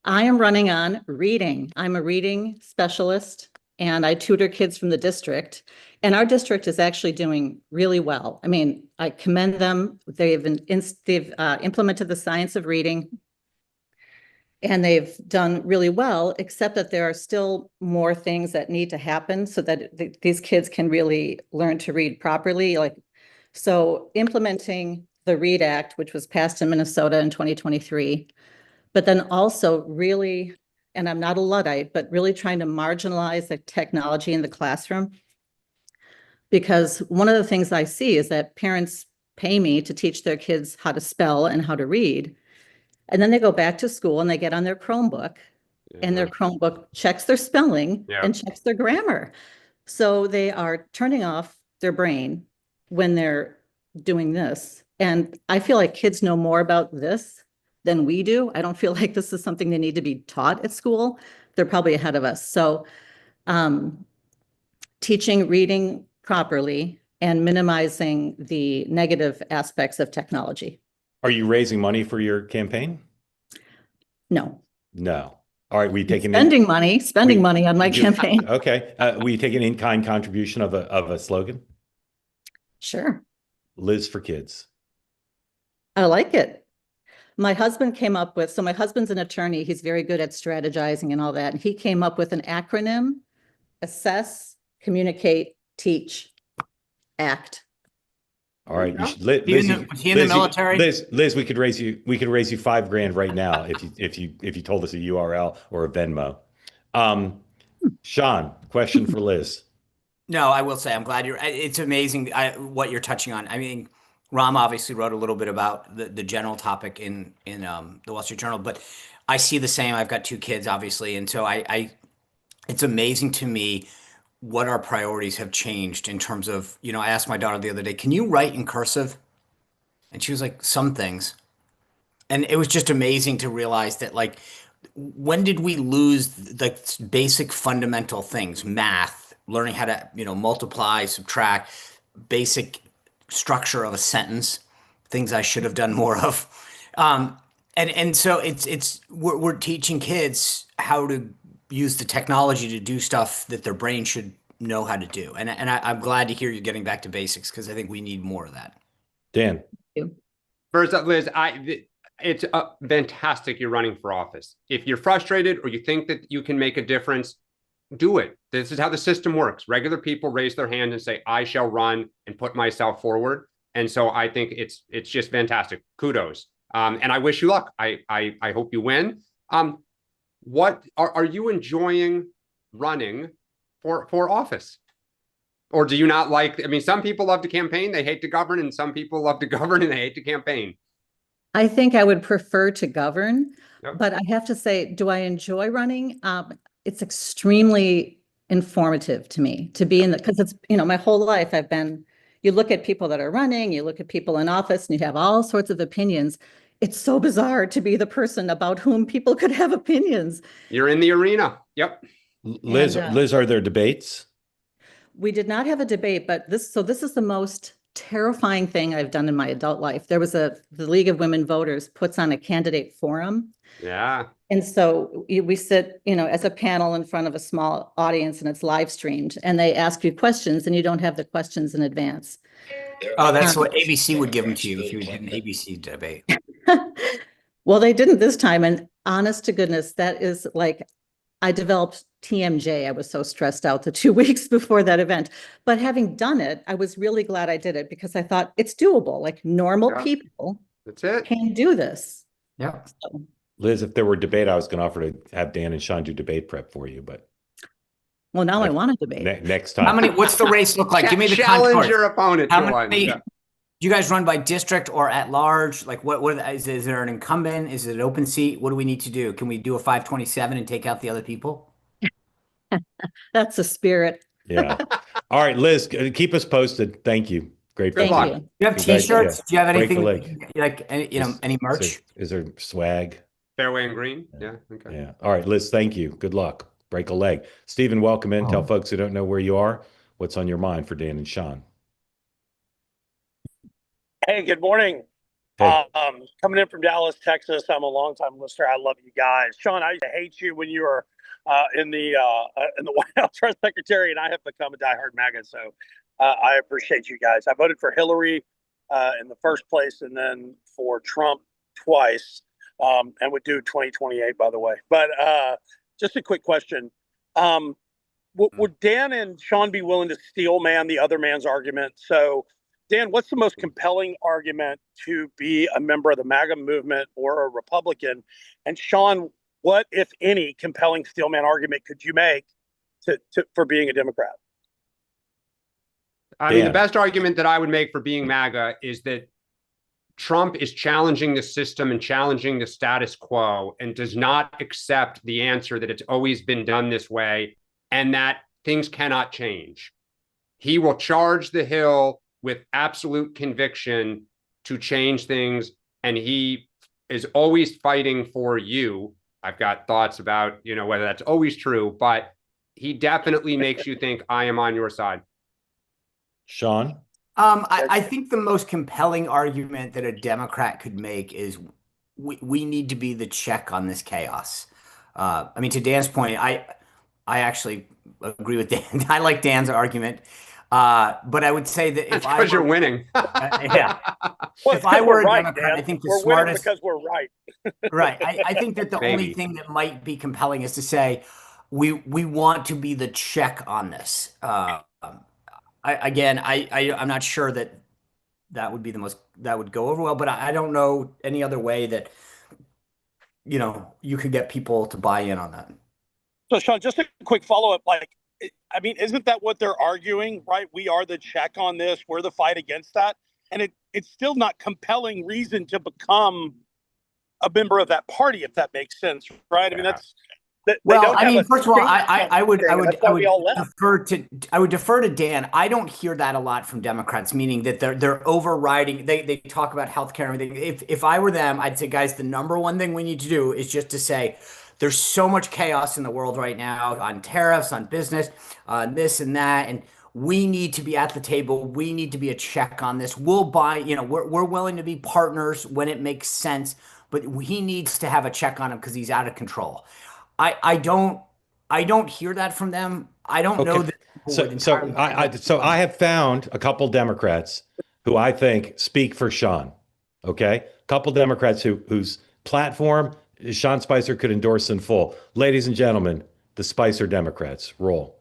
I am running on reading. I'm a reading specialist, and I tutor kids from the district. And our district is actually doing really well. I mean, I commend them. They've implemented the science of reading, and they've done really well, except that there are still more things that need to happen so that these kids can really learn to read properly. So implementing the READ Act, which was passed in Minnesota in 2023, but then also really, and I'm not a Luddite, but really trying to marginalize the technology in the classroom. Because one of the things I see is that parents pay me to teach their kids how to spell and how to read. And then they go back to school and they get on their Chromebook, and their Chromebook checks their spelling and checks their grammar. So they are turning off their brain when they're doing this. And I feel like kids know more about this than we do. I don't feel like this is something they need to be taught at school. They're probably ahead of us. So teaching reading properly and minimizing the negative aspects of technology. Are you raising money for your campaign? No. No. All right. We taking spending money on my campaign. Okay. We take an in-kind contribution of a slogan? Sure. Liz for Kids. I like it. My husband came up with, so my husband's an attorney. He's very good at strategizing and all that. And he came up with an acronym: assess, communicate, teach, act. All right. Was he in the military? Liz, we could raise you $5,000 right now if you told us a URL or a Venmo. Sean, question for Liz. No, I will say I'm glad it's amazing what you're touching on. I mean, Ram obviously wrote a little bit about the general topic in the Wall Street Journal, but I see the same. I've got two kids, obviously, and so it's amazing to me what our priorities have changed in terms of, I asked my daughter the other day, can you write in cursive? And she was like, some things. And it was just amazing to realize that, like, when did we lose the basic fundamental things, math, learning how to, multiply, subtract, basic structure of a sentence, things I should have done more of. And so we're teaching kids how to use the technology to do stuff that their brain should know how to do. And I'm glad to hear you getting back to basics, because I think we need more of that. Dan. First up, Liz, it's fantastic you're running for office. If you're frustrated or you think that you can make a difference, do it. This is how the system works. Regular people raise their hand and say, I shall run and put myself forward. And so I think it's just fantastic. Kudos. And I wish you luck. I hope you win. What are you enjoying running for office? Or do you not like, some people love to campaign, they hate to govern, and some people love to govern and they hate to campaign. I think I would prefer to govern, but I have to say, do I enjoy running? It's extremely informative to me to be in because it's, my whole life you look at people that are running, you look at people in office, and you have all sorts of opinions. It's so bizarre to be the person about whom people could have opinions. You're in the arena. Yep. Liz, are there debates? We did not have a debate, but this is the most terrifying thing I've done in my adult life. There was the League of Women Voters puts on a candidate forum. Yeah. And so we sit, as a panel in front of a small audience, and it's live streamed, and they ask you questions, and you don't have the questions in advance. Oh, that's what ABC would give them to you if you did an ABC debate. Well, they didn't this time. And honest to goodness, that is like, I developed TMJ. I was so stressed out the 2 weeks before that event. But having done it, I was really glad I did it because I thought it's doable. Like normal people That's it. can do this. Yeah. So, Liz, if there were debate, I was going to offer to have Dan and Sean do debate prep for you, but well, now I want to debate. next time. How many? What's the race look like? Give me the challenge contours. your opponent How to one. many? Yeah. Do you guys run by district or at large? Like, is there an incumbent? Is it an open seat? What do we need to do? Can we do a 527 and take out the other people? That's the spirit. Yeah. All right, Liz, keep us posted. Thank you. Great. Thank fun. you. Do you have T-shirts? Do you have Break the anything leg. like any merch? Is there swag? Fairway and green. Yeah. Okay. Yeah. All right, Liz, thank you. Good luck. Break a leg. Stephen, welcome in. Tell folks who don't know where you are what's on your mind for Dan and Sean. Hey, good morning. Hey. Coming in from Dallas, Texas. I'm a longtime listener. I love you guys. Sean, I used to hate you when you were in the White House press secretary, and I have become a diehard MAGA. So I appreciate you guys. I voted for Hillary in the first place, and then for Trump twice, and would do 2028, by the way. But just a quick question: would Dan and Sean be willing to steel man the other man's argument? So, Dan, what's the most compelling argument to be a member of the MAGA movement or a Republican? And Sean, what, if any, compelling steelman argument could you make for being a Democrat? I mean, the best argument that I would make for being MAGA is that Trump is challenging the system and challenging the status quo and does not accept the answer that it's always been done this way and that things cannot change. He will charge the Hill with absolute conviction to change things, and he is always fighting for you. I've got thoughts about, whether that's always true, but he definitely makes you think I am on your side. Sean? I think the most compelling argument that a Democrat could make is we need to be the check on this chaos. I mean, to Dan's point, I actually agree with Dan. I like Dan's argument. But I would say that if because you're winning. Yeah. Well, if I were a right, Democrat, Dan. I think the we're smartest. Winning because we're right. Right. I think that the only thing that might be compelling is to say we want to be the check on this. I'm not sure that would be that would go over well, but I don't know any other way that you could get people to buy in on that. So, Sean, just a quick follow-up. I mean, isn't that what they're arguing, right? We are the check on this. We're the fight against that. And it's still not compelling reason to become a member of that party, if that makes sense, right? I mean, first of all, I would defer to Dan. I don't hear that a lot from Democrats, meaning that they're overriding. They talk about healthcare and everything. If I were them, I'd say, guys, the number one thing we need to do is just to say, there's so much chaos in the world right now on tariffs, on business, on this and that. And we need to be at the table. We need to be a check on this. We'll buy, we're willing to be partners when it makes sense, but he needs to have a check on him because he's out of control. I don't hear that from them. I don't know that. So I have found a couple Democrats who I think speak for Sean. Okay. A couple Democrats whose platform Sean Spicer could endorse in full. Ladies and gentlemen, the Spicer Democrats. Roll.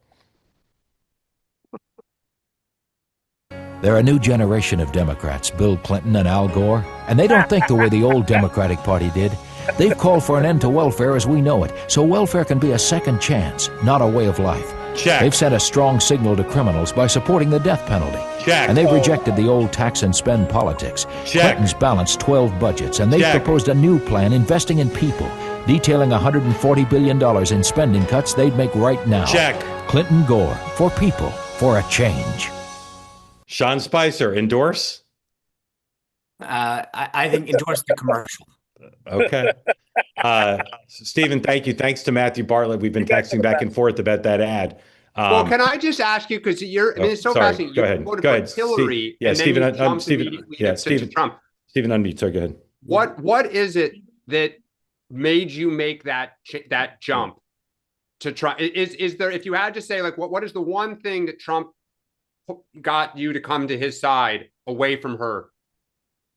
They're a new generation of Democrats, Bill Clinton and Al Gore, and they don't think the way the old Democratic Party did. They've called for an end to welfare as we know it, so welfare can be a second chance, not a way of life. Check. They've sent a strong signal to criminals by supporting the death penalty. Check. And they've rejected the old tax and spend politics. Check. Clinton's balanced 12 budgets, and they've Check. proposed a new plan investing in people, detailing $140 billion in spending cuts they'd make right now. Check. Clinton Gore, for people, for a change. Sean Spicer, endorse? I think endorse the commercial. Okay. Stephen, thank you. Thanks to Matthew Bartlett. We've been texting back and forth about that ad. Well, can I just ask you, because it's so fascinating. Go ahead. Go ahead. Hillary, and Stephen, then Trump. Stephen unmute. Sorry, go ahead. What is it that made you make that jump to try? Is there, if you had to say, like, what is the one thing that Trump got you to come to his side away from her?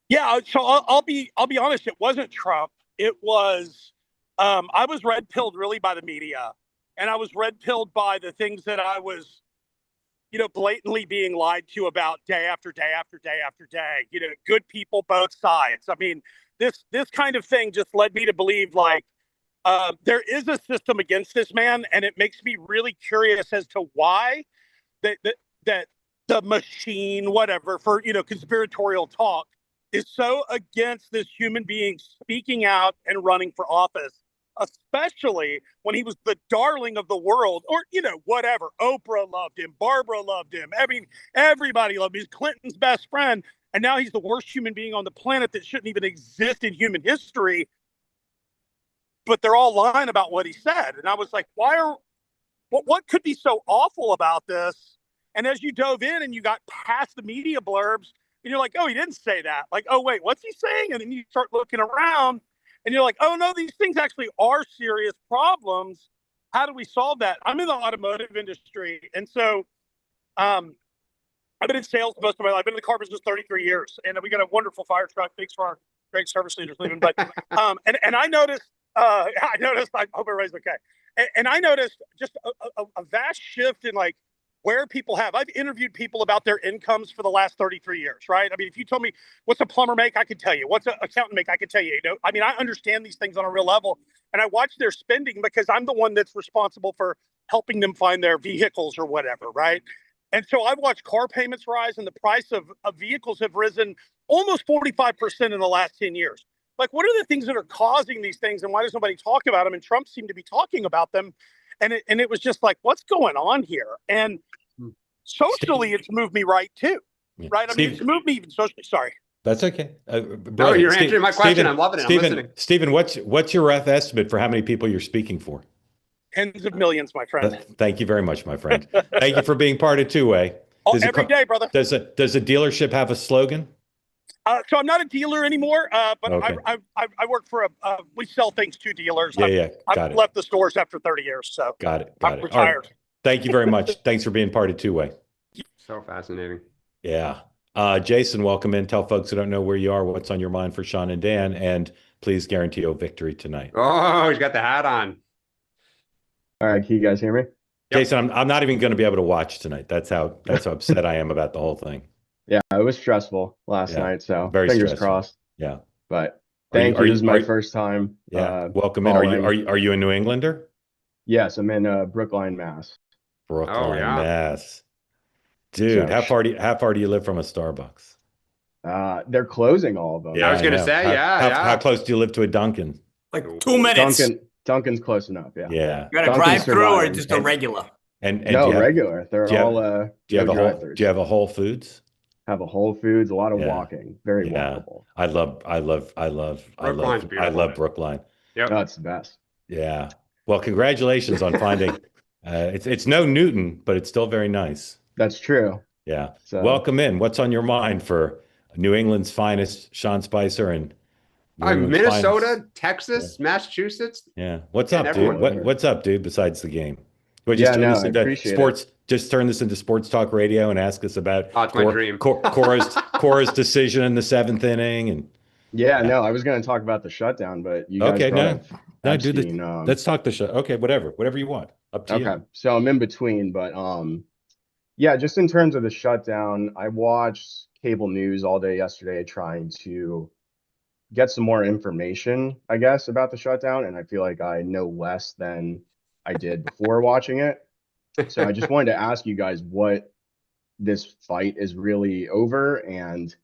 Yeah, so I'll be honest. It wasn't Trump. It was I was red pilled really by the media, and I was red pilled by the things that I was, blatantly being lied to about day after day after day after day. Good people, both sides. I mean, this kind of thing just led me to believe like there is a system against this man, and it makes me really curious as to why that the machine, whatever, for conspiratorial talk, is so against this human being speaking out and running for office, especially when he was the darling of the world, or whatever. Oprah loved him, Barbara loved him. I mean, everybody loved him. He's Clinton's best friend, and now he's the worst human being on the planet that shouldn't even exist in human history. But they're all lying about what he said, and I was like, what could be so awful about this? And as you dove in and you got past the media blurbs, and you're like, oh, he didn't say that. Like, oh, wait, what's he saying? And then you start looking around and you're like, oh, no, these things actually are serious problems. How do we solve that? I'm in the automotive industry. And so I've been in sales most of my life. I've been in the car business 33 years. And we got a wonderful fire truck. Thanks for our great service leaders leaving. But and I noticed, I hope everybody's okay. And I noticed just a vast shift in like where people have. I've interviewed people about their incomes for the last 33 years, right? I mean, if you told me what's a plumber make, I could tell you. What's an accountant make, I could tell you. I mean, I understand these things on a real level, and I watch their spending because I'm the one that's responsible for helping them find their vehicles or whatever, right? And so I've watched car payments rise, and the price of vehicles have risen almost 45% in the last 10 years. Like, what are the things that are causing these things, and why does nobody talk about them? And Trump seemed to be talking about them. And it was just like, what's going on here? And socially, it's moved me right too, right? I mean, it's moved me even socially. Sorry. That's okay. No, you're answering my question. I'm loving it. I'm listening. Stephen, what's your rough estimate for how many people you're speaking for? Tens of millions, my friend. Thank you very much, my friend. Thank you for being part of Two Way. Every day, brother. Does a dealership have a slogan? So I'm not a dealer anymore, but okay. I work for we sell things to dealers. Yeah, I've left the stores after 30 years, so got it. I'm retired. Right. Thank you very much. Thanks for being part of Two Way. So fascinating. Yeah. Jason, welcome in. Tell folks who don't know where you are what's on your mind for Sean and Dan, and please guarantee a victory tonight. Oh, he's got the hat on. All right, can you guys hear me? Jason, I'm not even going to be able to watch tonight. That's how upset I am about the whole thing. Yeah, it was stressful last night, so very fingers stressful. Crossed. Yeah. But thank you. This is my first time. Yeah. Welcome in. Are you a New Englander? Yes, I'm in Brookline, Mass. Brookline, Mass. Dude, how far do you live from a Starbucks? They're closing all of them. Yeah, I was gonna say, how close do you live to a Dunkin'? Like 2 minutes. Dunkin's close enough. Yeah. Yeah. You got a drive-through or just a regular? And no, regular. They're all do you have a Whole Foods? Have a Whole Foods. A lot of walking. Very walkable. I love Brookline. Yeah, that's the best. Yeah. Well, congratulations on finding. It's no Newton, but it's still very nice. That's true. Yeah. So, welcome in. What's on your mind for New England's finest, Sean Spicer, and Minnesota, finest. Texas, Massachusetts? Yeah. What's up, dude? What's up, dude? Besides the game, we just appreciate Just turn this into sports talk radio and ask us about my dream. Cora's decision in the 7th inning, and no, I was going to talk about the shutdown, but you guys let's talk the show. Okay, whatever you want. Up to you. Okay, so I'm in between, but just in terms of the shutdown, I watched cable news all day yesterday trying to get some more information, I guess, about the shutdown, and I feel like I know less than I did before watching it. So I just wanted to ask you guys what this fight is really over, and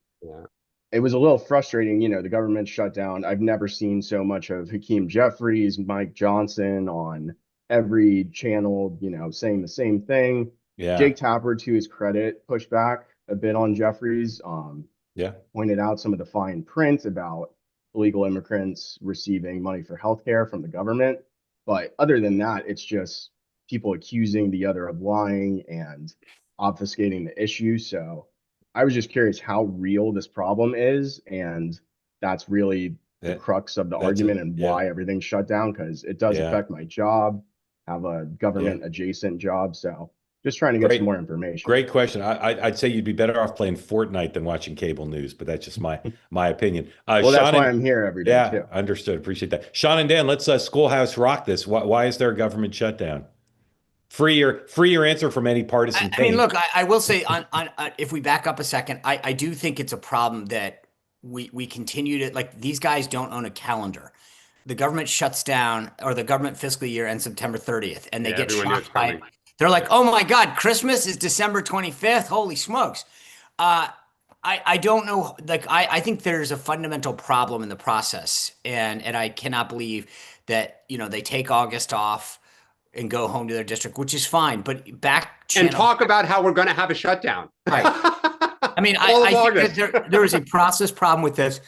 it was a little frustrating. The government shut down. I've never seen so much of Hakeem Jeffries, Mike Johnson on every channel, saying the same thing. Yeah. Jake Tapper, to his credit, pushed back a bit on Jeffries. Pointed out some of the fine print about illegal immigrants receiving money for healthcare from the government. But other than that, it's just people accusing the other of lying and obfuscating the issue. So I was just curious how real this problem is. And that's really the crux of the argument and why everything's shut down, because it does affect my job, have a government adjacent job. So Just trying to get some more information. Great question. I'd say you'd be better off playing Fortnite than watching cable news, but that's just my opinion. Well, that's why I'm here every day too. Understood. Appreciate that. Sean and Dan, let's Schoolhouse rock this. Why is there a government shutdown? Free your answer from any partisan I mean, thing. look, I will say on if we back up a second, I do think it's a problem that we continue to, like, these guys don't own a calendar. The government shuts down, or the government fiscal year ends September 30th, and they get shocked by it. They're like, oh my God, Christmas is December 25th. Holy smokes. I don't know. Like, I think there's a fundamental problem in the process. And I cannot believe that, they take August off and go home to their district, which is fine. But and talk about how we're going to have a shutdown. Right. I mean, I think that there is a process problem with this.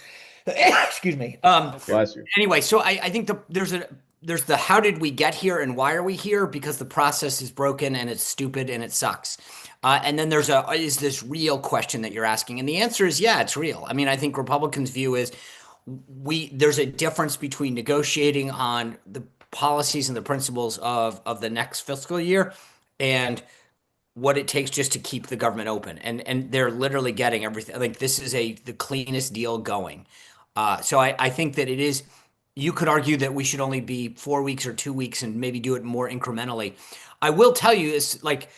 Excuse me. Bless you. Anyway, so I think there's the how did we get here and why are we here? Because the process is broken and it's stupid and it sucks. And then is this real question that you're asking? And the answer is, yeah, it's real. I mean, I think Republicans' view is there's a difference between negotiating on the policies and the principles of the next fiscal year and what it takes just to keep the government open. And they're literally getting everything. Like, this is the cleanest deal going. So I think that it is, you could argue that we should only be 4 weeks or 2 weeks and maybe do it more incrementally. I will tell you, it's like,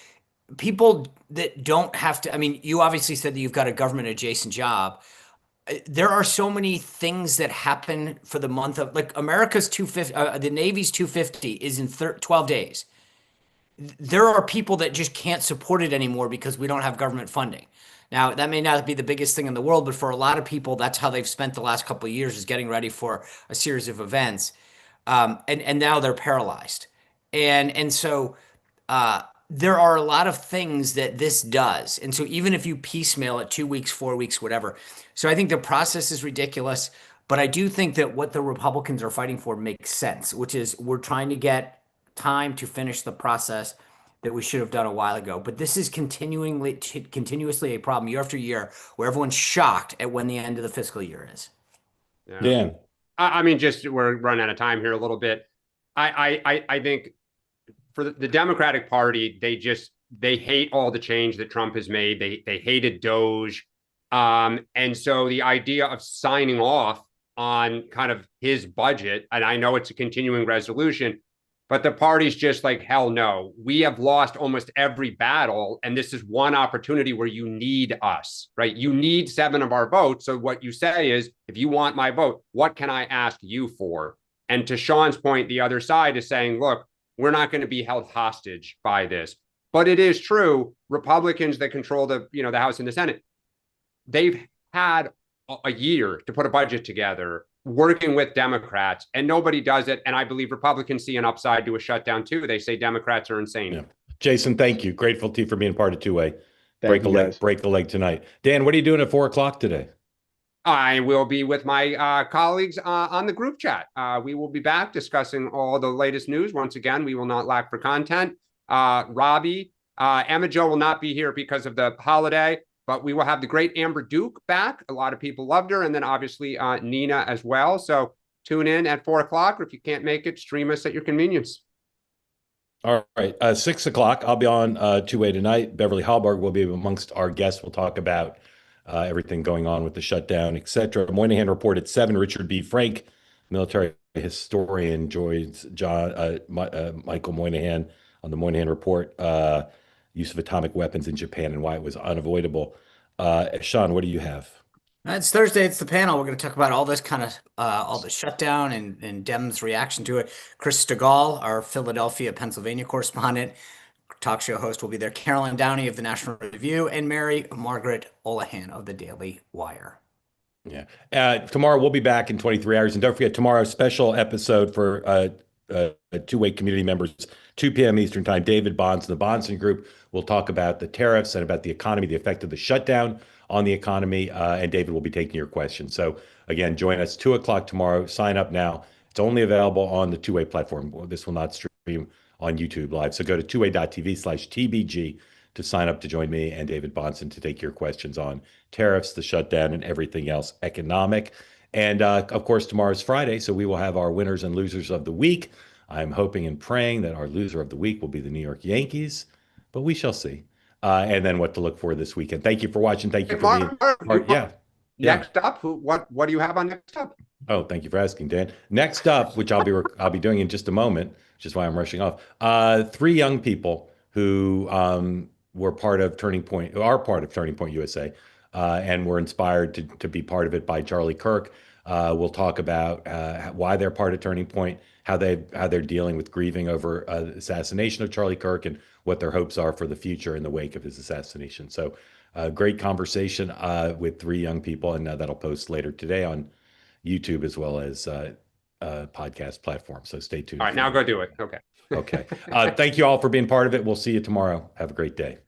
people that don't have to, I mean, you obviously said that you've got a government adjacent job. There are so many things that happen for the month of, like, America's 250, the Navy's 250 is in 12 days. There are people that just can't support it anymore because we don't have government funding. Now, that may not be the biggest thing in the world, but for a lot of people, that's how they've spent the last couple of years, is getting ready for a series of events. And now they're paralyzed. And so there are a lot of things that this does. And so even if you piecemeal it 2 weeks, 4 weeks, whatever. So I think the process is ridiculous, but I do think that what the Republicans are fighting for makes sense, which is we're trying to get time to finish the process that we should have done a while ago. But this is continuously a problem year after year, where everyone's shocked at when the end of the fiscal year is. Yeah. Dan. I mean, just, we're running out of time here a little bit. I think for the Democratic Party, they hate all the change that Trump has made. They hated Doge. And so the idea of signing off on kind of his budget, and I know it's a continuing resolution, but the party's just like, hell no, we have lost almost every battle. And this is one opportunity where you need us, right? You need 7 of our votes. So what you say is, if you want my vote, what can I ask you for? And to Sean's point, the other side is saying, look, we're not going to be held hostage by this. But it is true, Republicans that control the House and the Senate, they've had a year to put a budget together, working with Democrats, and nobody does it. And I believe Republicans see an upside to a shutdown too. They say Democrats are insane. Yeah. Jason, thank you. Grateful to you for being part of Two-Way. Break the leg tonight. Dan, what are you doing at 4 o'clock today? I will be with my colleagues on the group chat. We will be back discussing all the latest news. Once again, we will not lack for content. Robbie, Emma Jo will not be here because of the holiday, but we will have the great Amber Duke back. A lot of people loved her. And then obviously Nina as well. So tune in at 4 o'clock, or if you can't make it, stream us at your convenience. All right. 6 o'clock, I'll be on Two-Way tonight. Beverly Hallberg will be amongst our guests. We'll talk about everything going on with the shutdown, et cetera. Moynihan Report at 7. Richard B. Frank, military historian, joins Michael Moynihan on the Moynihan Report, use of atomic weapons in Japan and why it was unavoidable. Sean, what do you have? It's Thursday. It's the panel. We're going to talk about all this kind of, all the shutdown and Dems' reaction to it. Chris Stegall, our Philadelphia, Pennsylvania correspondent, talk show host, will be there. Carolyn Downey of the National Review, and Mary Margaret Olahan of the Daily Wire. Yeah. Tomorrow we'll be back in 23 hours. And don't forget, tomorrow's special episode for Two-Way community members, 2 p.m. Eastern Time. David Bonds and the Bonson Group will talk about the tariffs and about the economy, the effect of the shutdown on the economy, and David will be taking your questions. So again, join us 2 o'clock tomorrow. Sign up now. It's only available on the Two-Way platform. This will not stream on YouTube Live. So go to tway.tv/TBG to sign up to join me and David Bonson to take your questions on tariffs, the shutdown, and everything else economic. And of course, tomorrow's Friday, so we will have our winners and losers of the week. I'm hoping and praying that our loser of the week will be the New York Yankees. but we shall see. And then what to look for this weekend. Thank you for watching. Thank you Hey, for being Mark, yeah. Yeah. Next up, what do you have on next up? Oh, thank you for asking, Dan. Next up, which I'll be doing in just a moment, which is why I'm rushing off. 3 young people who were part of Turning Point, who are part of Turning Point USA, and were inspired to be part of it by Charlie Kirk. We'll talk about why they're part of Turning Point, how they're dealing with grieving over the assassination of Charlie Kirk, and what their hopes are for the future in the wake of his assassination. So, great conversation with 3 young people, and that'll post later today on YouTube as well as podcast platforms. So stay tuned. All right, now go do it. Okay. Okay. Thank you all for being part of it. We'll see you tomorrow. Have a great day.